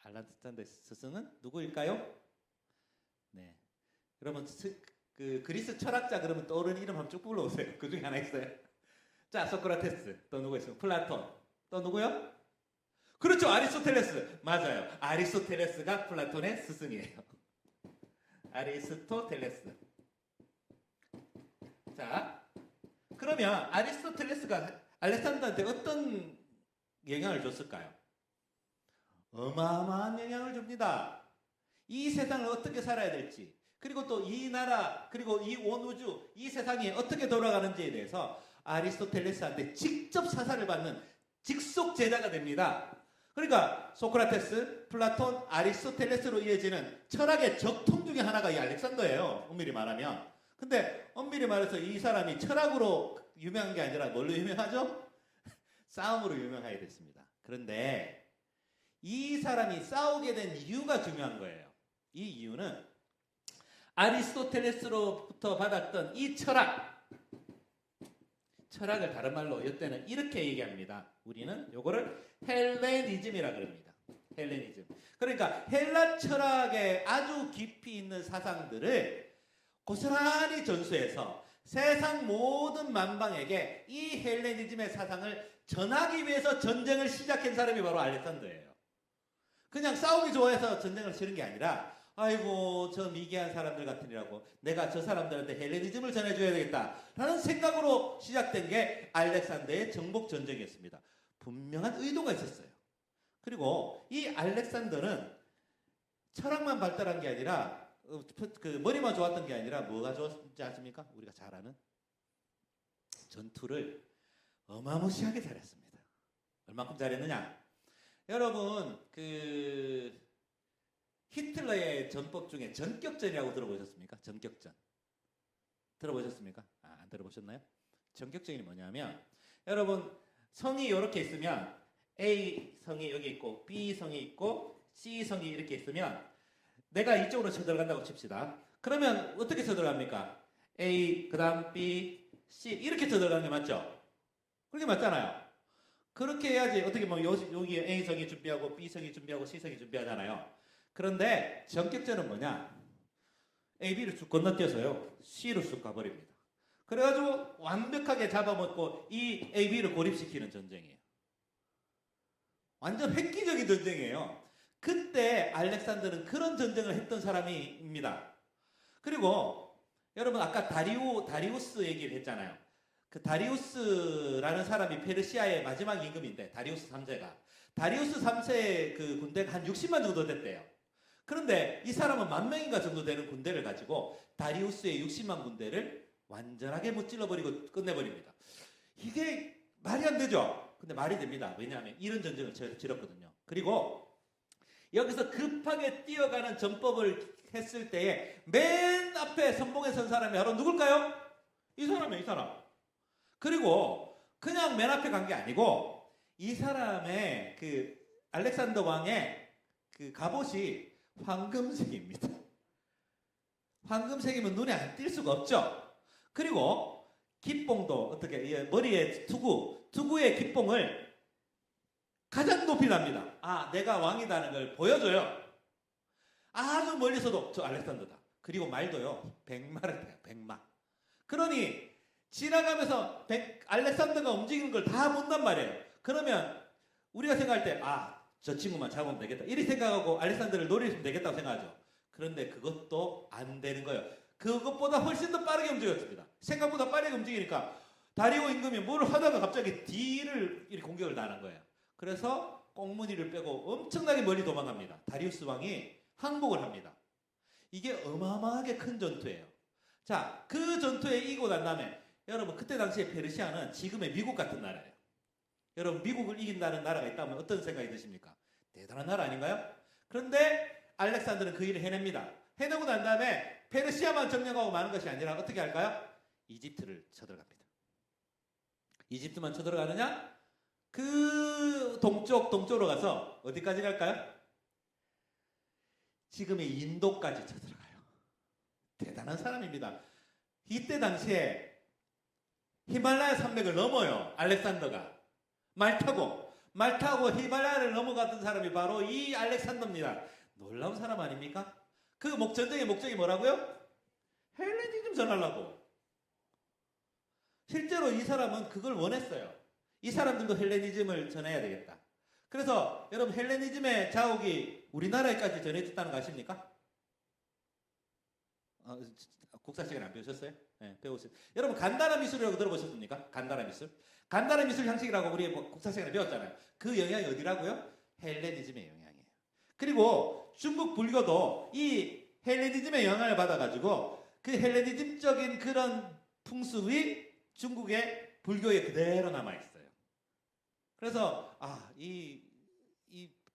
알렉산더의 스승은 누구일까요? 네, 여러분 그 그리스 철학자 그러면 떠오르는 이름 한번 쭉 불러오세요. 그 중에 하나 있어요. 자, 소크라테스, 또 누구 있어요? 플라톤, 또 누구요? 그렇죠, 아리스토텔레스. 맞아요, 아리스토텔레스가 플라톤의 스승이에요. 아리스토텔레스. 자, 그러면 아리스토텔레스가 알렉산더한테 어떤 영향을 줬을까요? 어마어마한 영향을 줍니다. 이 세상을 어떻게 살아야 될지, 그리고 또 이 나라, 그리고 이 온 우주, 이 세상이 어떻게 돌아가는지에 대해서 아리스토텔레스한테 직접 사사를 받는 직속 제자가 됩니다. 그러니까 소크라테스, 플라톤, 아리스토텔레스로 이어지는 철학의 적통 중에 하나가 이 알렉산더예요. 엄밀히 말하면. 근데 엄밀히 말해서 이 사람이 철학으로 유명한 게 아니라 뭘로 유명하죠? 싸움으로 유명하게 됐습니다. 그런데 이 사람이 싸우게 된 이유가 중요한 거예요. 이 이유는 아리스토텔레스로부터 받았던 이 철학을 다른 말로 이때는 이렇게 얘기합니다. 우리는 요거를 헬레니즘이라 그럽니다. 헬레니즘. 그러니까 헬라 철학에 아주 깊이 있는 사상들을 고스란히 전수해서 세상 모든 만방에게 이 헬레니즘의 사상을 전하기 위해서 전쟁을 시작한 사람이 바로 알렉산더예요. 그냥 싸우기 좋아해서 전쟁을 치른 게 아니라 아이고 저 미개한 사람들 같으니라고 내가 저 사람들한테 헬레니즘을 전해줘야 되겠다라는 생각으로 시작된 게 알렉산더의 정복 전쟁이었습니다. 분명한 의도가 있었어요. 그리고 이 알렉산더는 철학만 발달한 게 아니라 그 머리만 좋았던 게 아니라 뭐가 좋았는지 아십니까? 우리가 잘 아는 전투를 어마무시하게 잘했습니다. 얼마큼 잘했느냐? 여러분 그 히틀러의 전법 중에 전격전이라고 들어보셨습니까? 전격전. 들어보셨습니까? 안 들어보셨나요? 전격전이 뭐냐면 여러분 성이 이렇게 있으면 A 성이 여기 있고 B 성이 있고 C 성이 이렇게 있으면 내가 이쪽으로 쳐들어간다고 칩시다. 그러면 어떻게 쳐들어갑니까? A, 그 다음 B, C 이렇게 쳐들어가는 게 맞죠? 그렇게 맞잖아요. 그렇게 해야지 어떻게 보면 여기 A 성이 준비하고 B 성이 준비하고 C 성이 준비하잖아요. 그런데 전격전은 뭐냐? A, B를 쭉 건너뛰어서요 C로 쑥 가버립니다. 그래가지고 완벽하게 잡아먹고 이 A, B를 고립시키는 전쟁이에요. 완전 획기적인 전쟁이에요. 그때 알렉산더는 그런 전쟁을 했던 사람입니다. 그리고 여러분 아까 다리우스 얘기를 했잖아요. 그 다리우스라는 사람이 페르시아의 마지막 임금인데 다리우스 3세가 다리우스 3세의 그 군대가 한 60만 정도 됐대요. 그런데 이 사람은 10,000명인가 정도 되는 군대를 가지고 다리우스의 60만 군대를 완전하게 무찔러버리고 끝내버립니다. 이게 말이 안 되죠? 근데 말이 됩니다. 왜냐하면 이런 전쟁을 치렀거든요. 그리고 여기서 급하게 뛰어가는 전법을 했을 때에 맨 앞에 선봉에 선 사람이 바로 누굴까요? 이 사람이에요, 이 사람. 그리고 그냥 맨 앞에 간 게 아니고 이 사람의 그 알렉산더 왕의 그 갑옷이 황금색입니다. 황금색이면 눈에 안 띌 수가 없죠. 그리고 깃봉도 어떻게 머리에 투구의 깃봉을 가장 높이 납니다. 아, 내가 왕이다는 걸 보여줘요. 아주 멀리서도 저 알렉산더다. 그리고 말도요, 백마를 해요, 백마. 그러니 지나가면서 알렉산더가 움직이는 걸 다 본단 말이에요. 그러면 우리가 생각할 때 저 친구만 잡으면 되겠다 이렇게 생각하고 알렉산더를 노리면 되겠다고 생각하죠. 그런데 그것도 안 되는 거예요. 그것보다 훨씬 더 빠르게 움직였습니다. 생각보다 빠르게 움직이니까 다리오 임금이 뭘 하다가 갑자기 D를 이렇게 공격을 당한 거예요. 그래서 꽁무니를 빼고 엄청나게 멀리 도망갑니다. 다리우스 왕이 항복을 합니다. 이게 어마어마하게 큰 전투예요. 자, 그 전투에 이기고 난 다음에 여러분 그때 당시에 페르시아는 지금의 미국 같은 나라예요. 여러분 미국을 이긴다는 나라가 있다면 어떤 생각이 드십니까? 대단한 나라 아닌가요? 그런데 알렉산더는 그 일을 해냅니다. 해내고 난 다음에 페르시아만 점령하고 마는 것이 아니라 어떻게 할까요? 이집트를 쳐들어갑니다. 이집트만 쳐들어가느냐? 그 동쪽으로 가서 어디까지 갈까요? 지금의 인도까지 쳐들어가요. 대단한 사람입니다. 이때 당시에 히말라야 산맥을 넘어요. 알렉산더가. 말 타고 히말라야를 넘어갔던 사람이 바로 이 알렉산더입니다. 놀라운 사람 아닙니까? 그 전쟁의 목적이 뭐라고요? 헬레니즘 전하려고. 실제로 이 사람은 그걸 원했어요. 이 사람들도 헬레니즘을 전해야 되겠다. 그래서 여러분 헬레니즘의 자욱이 우리나라에까지 전해졌다는 거 아십니까? 국사 시간에 안 배우셨어요? 네, 배우셨어요. 여러분 간다라 미술이라고 들어보셨습니까? 간다라 미술. 간다라 미술 형식이라고 우리 국사 시간에 배웠잖아요. 그 영향이 어디라고요? 헬레니즘의 영향이에요. 그리고 중국 불교도 이 헬레니즘의 영향을 받아가지고 그 헬레니즘적인 그런 풍습이 중국의 불교에 그대로 남아있어요. 그래서 이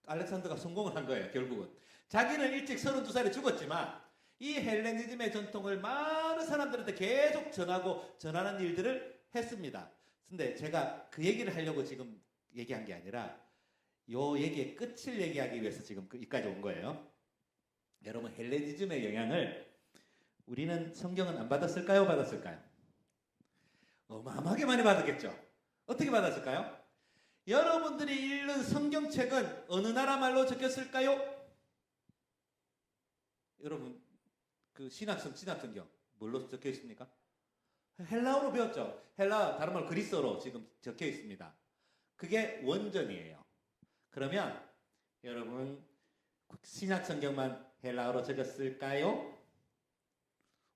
알렉산더가 성공을 한 거예요. 결국은. 자기는 일찍 32살에 죽었지만 이 헬레니즘의 전통을 많은 사람들한테 계속 전하는 일들을 했습니다. 근데 제가 그 얘기를 하려고 지금 얘기한 게 아니라 요 얘기의 끝을 얘기하기 위해서 지금 여기까지 온 거예요. 여러분 헬레니즘의 영향을 우리는 성경은 안 받았을까요? 받았을까요? 어마어마하게 많이 받았겠죠. 어떻게 받았을까요? 여러분들이 읽는 성경책은 어느 나라 말로 적혔을까요? 여러분 그 신학성경 뭘로 적혀 있습니까? 헬라어로 배웠죠. 헬라어 다른 말로 그리스어로 지금 적혀 있습니다. 그게 원전이에요. 그러면 여러분 신약성경만 헬라어로 적었을까요?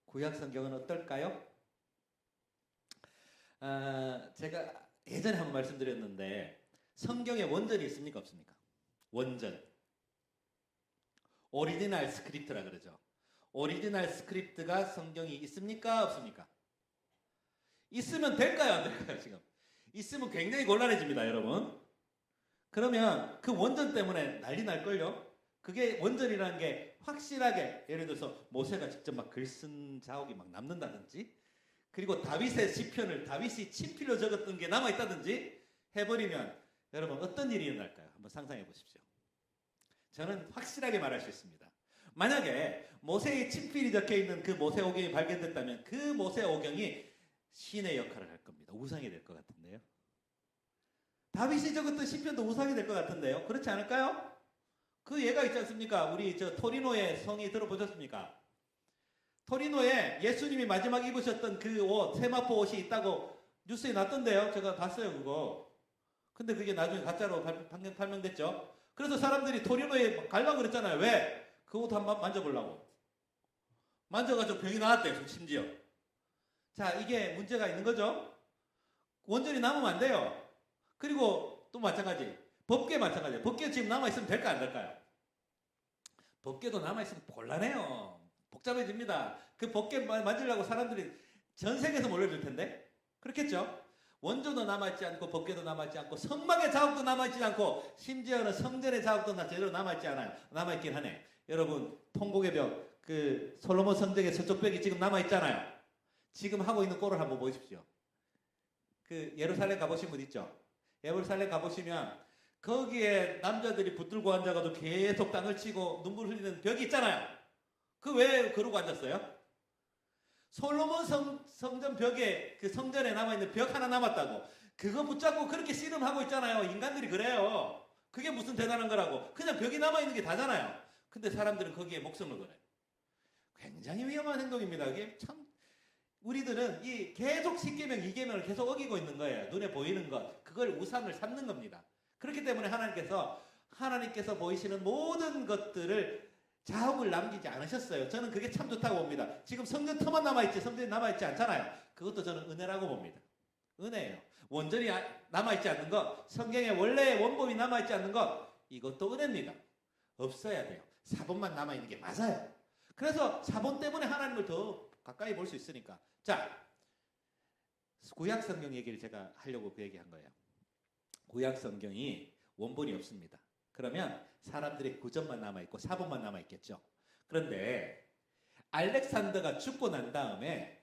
구약성경은 어떨까요? 제가 예전에 한번 말씀드렸는데 성경에 원전이 있습니까? 없습니까? 원전. 오리지널 스크립트라 그러죠. 오리지널 스크립트가 성경이 있습니까? 없습니까? 있으면 될까요? 안 될까요? 지금 있으면 굉장히 곤란해집니다, 여러분. 그러면 그 원전 때문에 난리 날걸요? 그게 원전이라는 게 확실하게 예를 들어서 모세가 직접 막 글 쓴 자욱이 막 남는다든지 그리고 다윗의 시편을 다윗이 친필로 적었던 게 남아있다든지 해버리면 여러분 어떤 일이 일어날까요? 한번 상상해 보십시오. 저는 확실하게 말할 수 있습니다. 만약에 모세의 친필이 적혀있는 그 모세오경이 발견됐다면 그 모세오경이 신의 역할을 할 겁니다. 우상이 될 것 같은데요. 다윗이 적었던 시편도 우상이 될 것 같은데요. 그렇지 않을까요? 그 예가 있지 않습니까? 우리 토리노의 성이 들어보셨습니까? 토리노에 예수님이 마지막 입으셨던 그 옷, 세마포 옷이 있다고 뉴스에 났던데요. 제가 봤어요, 그거. 근데 그게 나중에 가짜로 판명됐죠. 그래서 사람들이 토리노에 가려고 그랬잖아요. 왜? 그 옷 한번 만져보려고. 만져가지고 병이 나왔대요, 심지어. 자, 이게 문제가 있는 거죠. 원전이 남으면 안 돼요. 그리고 또 마찬가지. 법궤 마찬가지예요. 법궤 지금 남아있으면 될까 안 될까요? 법궤도 남아있으면 곤란해요. 복잡해집니다. 그 법궤 만지려고 사람들이 전 세계에서 몰려들 텐데. 그렇겠죠? 원조도 남아있지 않고 법궤도 남아있지 않고 성막의 자국도 남아있지 않고 심지어는 성전의 자국도 제대로 남아있지 않아요. 남아있긴 하네. 여러분 통곡의 벽, 그 솔로몬 성전의 서쪽 벽이 지금 남아있잖아요. 지금 하고 있는 꼴을 한번 보십시오. 그 예루살렘 가보신 분 있죠? 예루살렘 가보시면 거기에 남자들이 붙들고 앉아가지고 계속 땅을 치고 눈물 흘리는 벽이 있잖아요. 그 왜 그러고 앉았어요? 솔로몬 성전 벽에 그 성전에 남아있는 벽 하나 남았다고 그거 붙잡고 그렇게 씨름하고 있잖아요. 인간들이 그래요. 그게 무슨 대단한 거라고. 그냥 벽이 남아있는 게 다잖아요. 근데 사람들은 거기에 목숨을 걸어요. 굉장히 위험한 행동입니다. 이게 참 우리들은 이 계속 십계명, 이계명을 계속 어기고 있는 거예요. 눈에 보이는 것, 그걸 우상을 삼는 겁니다. 그렇기 때문에 하나님께서 보이시는 모든 것들을 자욱을 남기지 않으셨어요. 저는 그게 참 좋다고 봅니다. 지금 성전 터만 남아있지 성전이 남아있지 않잖아요. 그것도 저는 은혜라고 봅니다. 은혜예요. 원전이 남아있지 않는 것, 성경에 원래의 원본이 남아있지 않는 것, 이것도 은혜입니다. 없어야 돼요. 사본만 남아있는 게 맞아요. 그래서 사본 때문에 하나님을 더 가까이 볼 수 있으니까. 자, 구약 성경 얘기를 제가 하려고 그 얘기한 거예요. 구약 성경이 원본이 없습니다. 그러면 사람들의 구전만 남아있고 사본만 남아있겠죠. 그런데 알렉산더가 죽고 난 다음에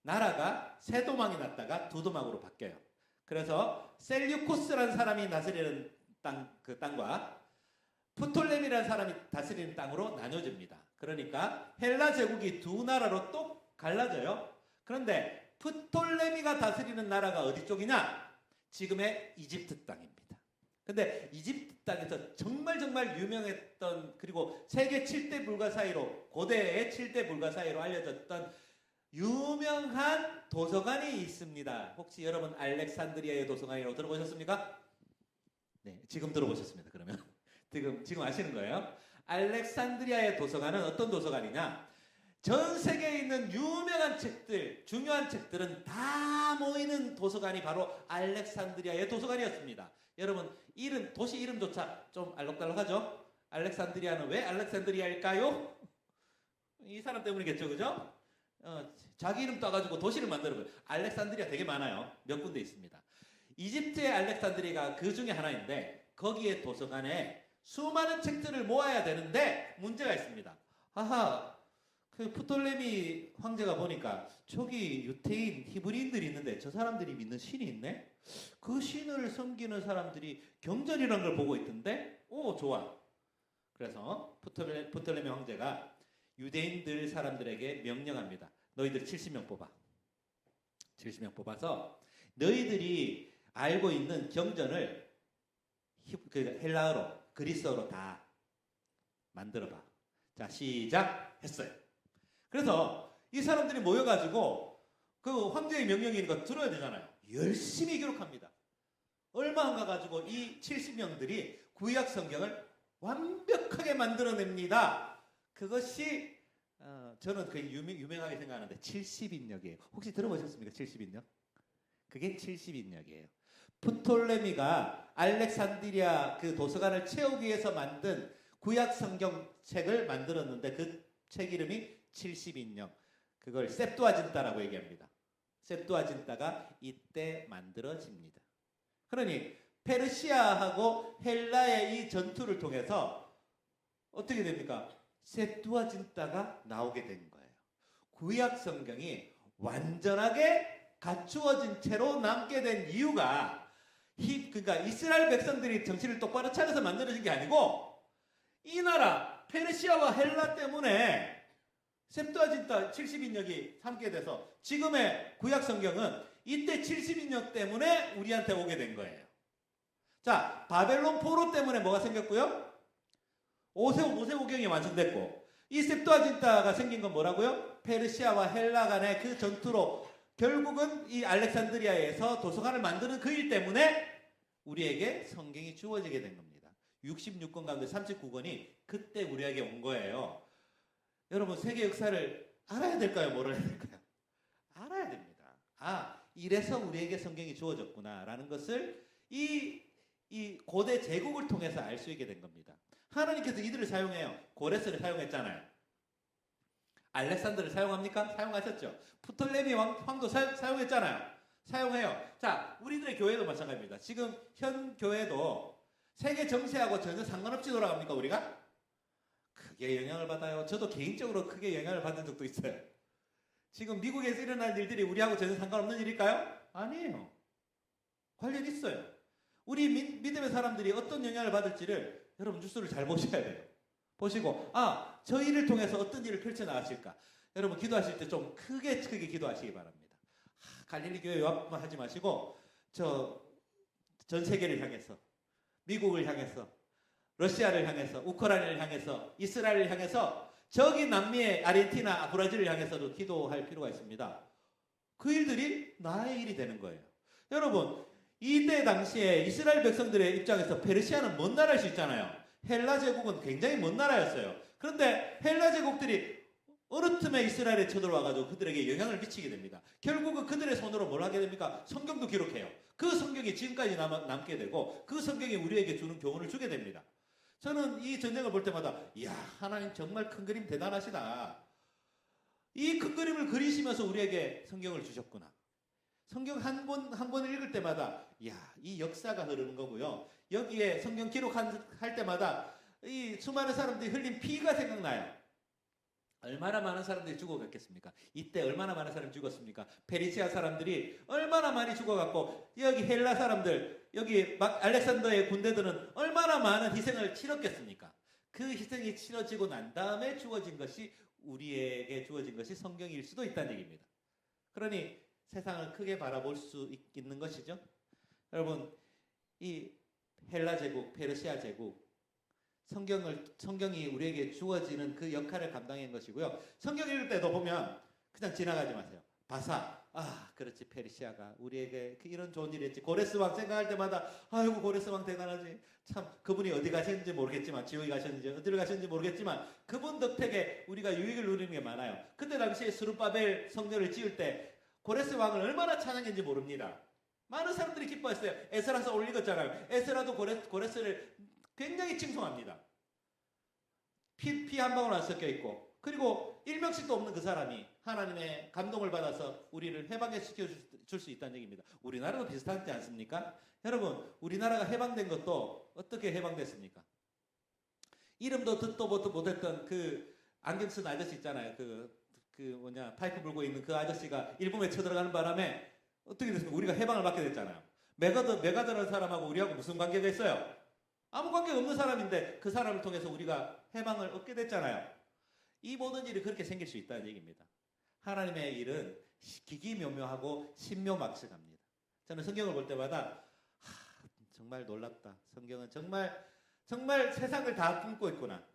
나라가 세 도망이 났다가 두 도망으로 바뀌어요. 그래서 셀류코스라는 사람이 다스리는 그 땅과 프톨레미라는 사람이 다스리는 땅으로 나눠집니다. 그러니까 헬라 제국이 두 나라로 또 갈라져요. 그런데 프톨레미가 다스리는 나라가 어디 쪽이냐? 지금의 이집트 땅입니다. 근데 이집트 땅에서 정말 유명했던, 그리고 세계 7대 불가 사이로, 고대의 7대 불가 사이로 알려졌던 유명한 도서관이 있습니다. 혹시 여러분 알렉산드리아의 도서관이라고 들어보셨습니까? 네, 지금 들어보셨습니다. 그러면 지금 아시는 거예요. 알렉산드리아의 도서관은 어떤 도서관이냐? 전 세계에 있는 유명한 책들, 중요한 책들은 다 모이는 도서관이 바로 알렉산드리아의 도서관이었습니다. 여러분, 도시 이름조차 좀 알록달록하죠? 알렉산드리아는 왜 알렉산드리아일까요? 이 사람 때문이겠죠, 그죠? 자기 이름 따가지고 도시를 만들어버려요. 알렉산드리아 되게 많아요. 몇 군데 있습니다. 이집트의 알렉산드리아가 그 중에 하나인데, 거기에 도서관에 수많은 책들을 모아야 되는데 문제가 있습니다. 그 프톨레미 황제가 보니까 저기 유태인 히브리인들이 있는데 저 사람들이 믿는 신이 있네? 그 신을 섬기는 사람들이 경전이라는 걸 보고 있던데? 오, 좋아. 그래서 프톨레미 황제가 유대인들 사람들에게 명령합니다. 너희들 70명 뽑아. 70명 뽑아서 너희들이 알고 있는 경전을 헬라어로, 그리스어로 다 만들어봐. 자, 시작! 했어요. 그래서 이 사람들이 모여가지고 그 황제의 명령이니까 들어야 되잖아요. 열심히 기록합니다. 얼마 안 가가지고 이 70명들이 구약 성경을 완벽하게 만들어냅니다. 그것이 저는 그 유명하게 생각하는데 70인역이에요. 혹시 들어보셨습니까? 70인역? 그게 70인역이에요. 프톨레미가 알렉산드리아 그 도서관을 채우기 위해서 만든 구약 성경 책을 만들었는데 그 책 이름이 70인역. 그걸 셉두아진타라고 얘기합니다. 셉두아진타가 이때 만들어집니다. 그러니 페르시아하고 헬라의 이 전투를 통해서 어떻게 됩니까? 셉두아진타가 나오게 된 거예요. 구약 성경이 완전하게 갖추어진 채로 남게 된 이유가 그러니까 이스라엘 백성들이 정신을 똑바로 차려서 만들어진 게 아니고 이 나라 페르시아와 헬라 때문에 셉두아진타 70인역이 삼게 돼서 지금의 구약 성경은 이때 70인역 때문에 우리한테 오게 된 거예요. 자, 바벨론 포로 때문에 뭐가 생겼고요? 모세오경이 완성됐고, 이 셉두아진타가 생긴 건 뭐라고요? 페르시아와 헬라 간의 그 전투로 결국은 이 알렉산드리아에서 도서관을 만드는 그 일 때문에 우리에게 성경이 주어지게 된 겁니다. 66권 가운데 39권이 그때 우리에게 온 거예요. 여러분, 세계 역사를 알아야 될까요? 몰라야 될까요? 알아야 됩니다. 이래서 우리에게 성경이 주어졌구나라는 것을 이 고대 제국을 통해서 알 수 있게 된 겁니다. 하나님께서 이들을 사용해요. 고레스를 사용했잖아요. 알렉산더를 사용합니까? 사용하셨죠. 프톨레미 황도 사용했잖아요. 사용해요. 자, 우리들의 교회도 마찬가지입니다. 지금 현 교회도 세계 정세하고 전혀 상관없이 돌아갑니까, 우리가? 크게 영향을 받아요. 저도 개인적으로 크게 영향을 받은 적도 있어요. 지금 미국에서 일어날 일들이 우리하고 전혀 상관없는 일일까요? 아니에요. 관련 있어요. 우리 믿음의 사람들이 어떤 영향을 받을지를 여러분 뉴스를 잘 보셔야 돼요. 보시고 저 일을 통해서 어떤 일을 펼쳐나가실까. 여러분 기도하실 때 좀 크게 기도하시기 바랍니다. 갈릴리 교회 요합만 하지 마시고 전 세계를 향해서, 미국을 향해서, 러시아를 향해서, 우크라이나를 향해서, 이스라엘을 향해서, 저기 남미의 아르헨티나, 브라질을 향해서도 기도할 필요가 있습니다. 그 일들이 나의 일이 되는 거예요. 여러분, 이때 당시에 이스라엘 백성들의 입장에서 페르시아는 먼 나라일 수 있잖아요. 헬라 제국은 굉장히 먼 나라였어요. 그런데 헬라 제국들이 어느 틈에 이스라엘에 쳐들어와가지고 그들에게 영향을 미치게 됩니다. 결국은 그들의 손으로 뭘 하게 됩니까? 성경도 기록해요. 그 성경이 지금까지 남게 되고 그 성경이 우리에게 주는 교훈을 주게 됩니다. 저는 이 전쟁을 볼 때마다 이야, 하나님 정말 큰 그림 대단하시다. 이 큰 그림을 그리시면서 우리에게 성경을 주셨구나. 성경 한 권 읽을 때마다 이야, 이 역사가 흐르는 거고요. 여기에 성경 기록할 때마다 이 수많은 사람들이 흘린 피가 생각나요. 얼마나 많은 사람들이 죽어갔겠습니까? 이때 얼마나 많은 사람이 죽었습니까? 페르시아 사람들이 얼마나 많이 죽어갔고, 여기 헬라 사람들, 여기 막 알렉산더의 군대들은 얼마나 많은 희생을 치렀겠습니까? 그 희생이 치러지고 난 다음에 우리에게 주어진 것이 성경일 수도 있다는 얘기입니다. 그러니 세상을 크게 바라볼 수 있는 것이죠. 여러분, 이 헬라 제국, 페르시아 제국, 성경이 우리에게 주어지는 그 역할을 감당한 것이고요. 성경 읽을 때도 보면 그냥 지나가지 마세요. 바사, 그렇지, 페르시아가 우리에게 이런 좋은 일을 했지. 고레스 왕 생각할 때마다 아이고, 고레스 왕 대단하지. 참 그분이 어디 가셨는지 모르겠지만, 지옥에 가셨는지 어디를 가셨는지 모르겠지만 그분 덕택에 우리가 유익을 누리는 게 많아요. 그때 당시에 스룹바벨 성전을 지을 때 고레스 왕을 얼마나 찬양했는지 모릅니다. 많은 사람들이 기뻐했어요. 에스라서 올리겠잖아요. 에스라도 고레스를 굉장히 칭송합니다. 피 한 방울 안 섞여 있고, 그리고 일명씩도 없는 그 사람이 하나님의 감동을 받아서 우리를 해방시켜 줄 수 있다는 얘기입니다. 우리나라도 비슷하지 않습니까? 여러분, 우리나라가 해방된 것도 어떻게 해방됐습니까? 이름도 듣도 보도 못했던 그 안경 쓴 아저씨 있잖아요. 파이프 불고 있는 그 아저씨가 일본에 쳐들어가는 바람에 어떻게 됐습니까? 우리가 해방을 받게 됐잖아요. 메가더라는 사람하고 우리하고 무슨 관계가 있어요? 아무 관계가 없는 사람인데 그 사람을 통해서 우리가 해방을 얻게 됐잖아요. 이 모든 일이 그렇게 생길 수 있다는 얘기입니다. 하나님의 일은 기기묘묘하고 신묘막측합니다. 저는 성경을 볼 때마다 정말 놀랍다. 성경은 정말 세상을 다 품고 있구나.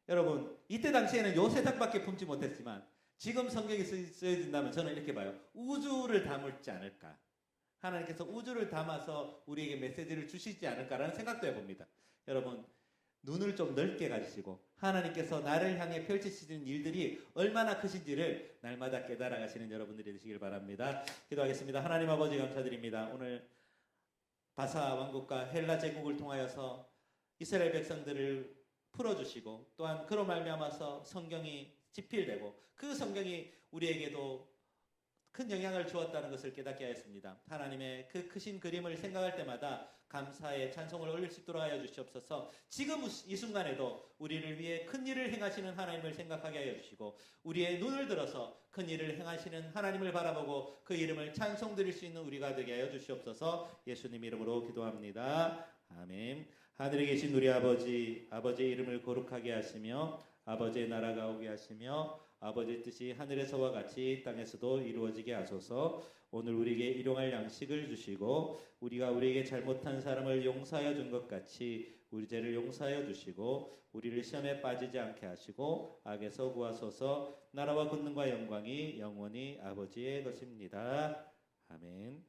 여러분, 이때 당시에는 요 세상밖에 품지 못했지만 지금 성경이 쓰여진다면 저는 이렇게 봐요. 우주를 담을지 않을까. 하나님께서 우주를 담아서 우리에게 메시지를 주시지 않을까라는 생각도 해봅니다. 여러분, 눈을 좀 넓게 가지시고 하나님께서 나를 향해 펼치시는 일들이 얼마나 크신지를 날마다 깨달아 가시는 여러분들이 되시길 바랍니다. 기도하겠습니다. 하나님 아버지, 감사드립니다. 오늘 바사 왕국과 헬라 제국을 통하여서 이스라엘 백성들을 풀어주시고, 또한 그로 말미암아서 성경이 집필되고 그 성경이 우리에게도 큰 영향을 주었다는 것을 깨닫게 하였습니다. 하나님의 그 크신 그림을 생각할 때마다 감사의 찬송을 올릴 수 있도록 하여 주시옵소서. 지금 이 순간에도 우리를 위해 큰 일을 행하시는 하나님을 생각하게 하여 주시고, 우리의 눈을 들어서 큰 일을 행하시는 하나님을 바라보고 그 이름을 찬송 드릴 수 있는 우리가 되게 하여 주시옵소서. 예수님 이름으로 기도합니다. 아멘. 하늘에 계신 우리 아버지, 아버지의 이름을 거룩하게 하시며 아버지의 나라가 오게 하시며 아버지의 뜻이 하늘에서와 같이 땅에서도 이루어지게 하소서. 오늘 우리에게 일용할 양식을 주시고 우리가 우리에게 잘못한 사람을 용서하여 준 것 같이 우리 죄를 용서하여 주시고 우리를 시험에 빠지지 않게 하시고 악에서 구하소서. 나라와 권능과 영광이 영원히 아버지의 것입니다. 아멘.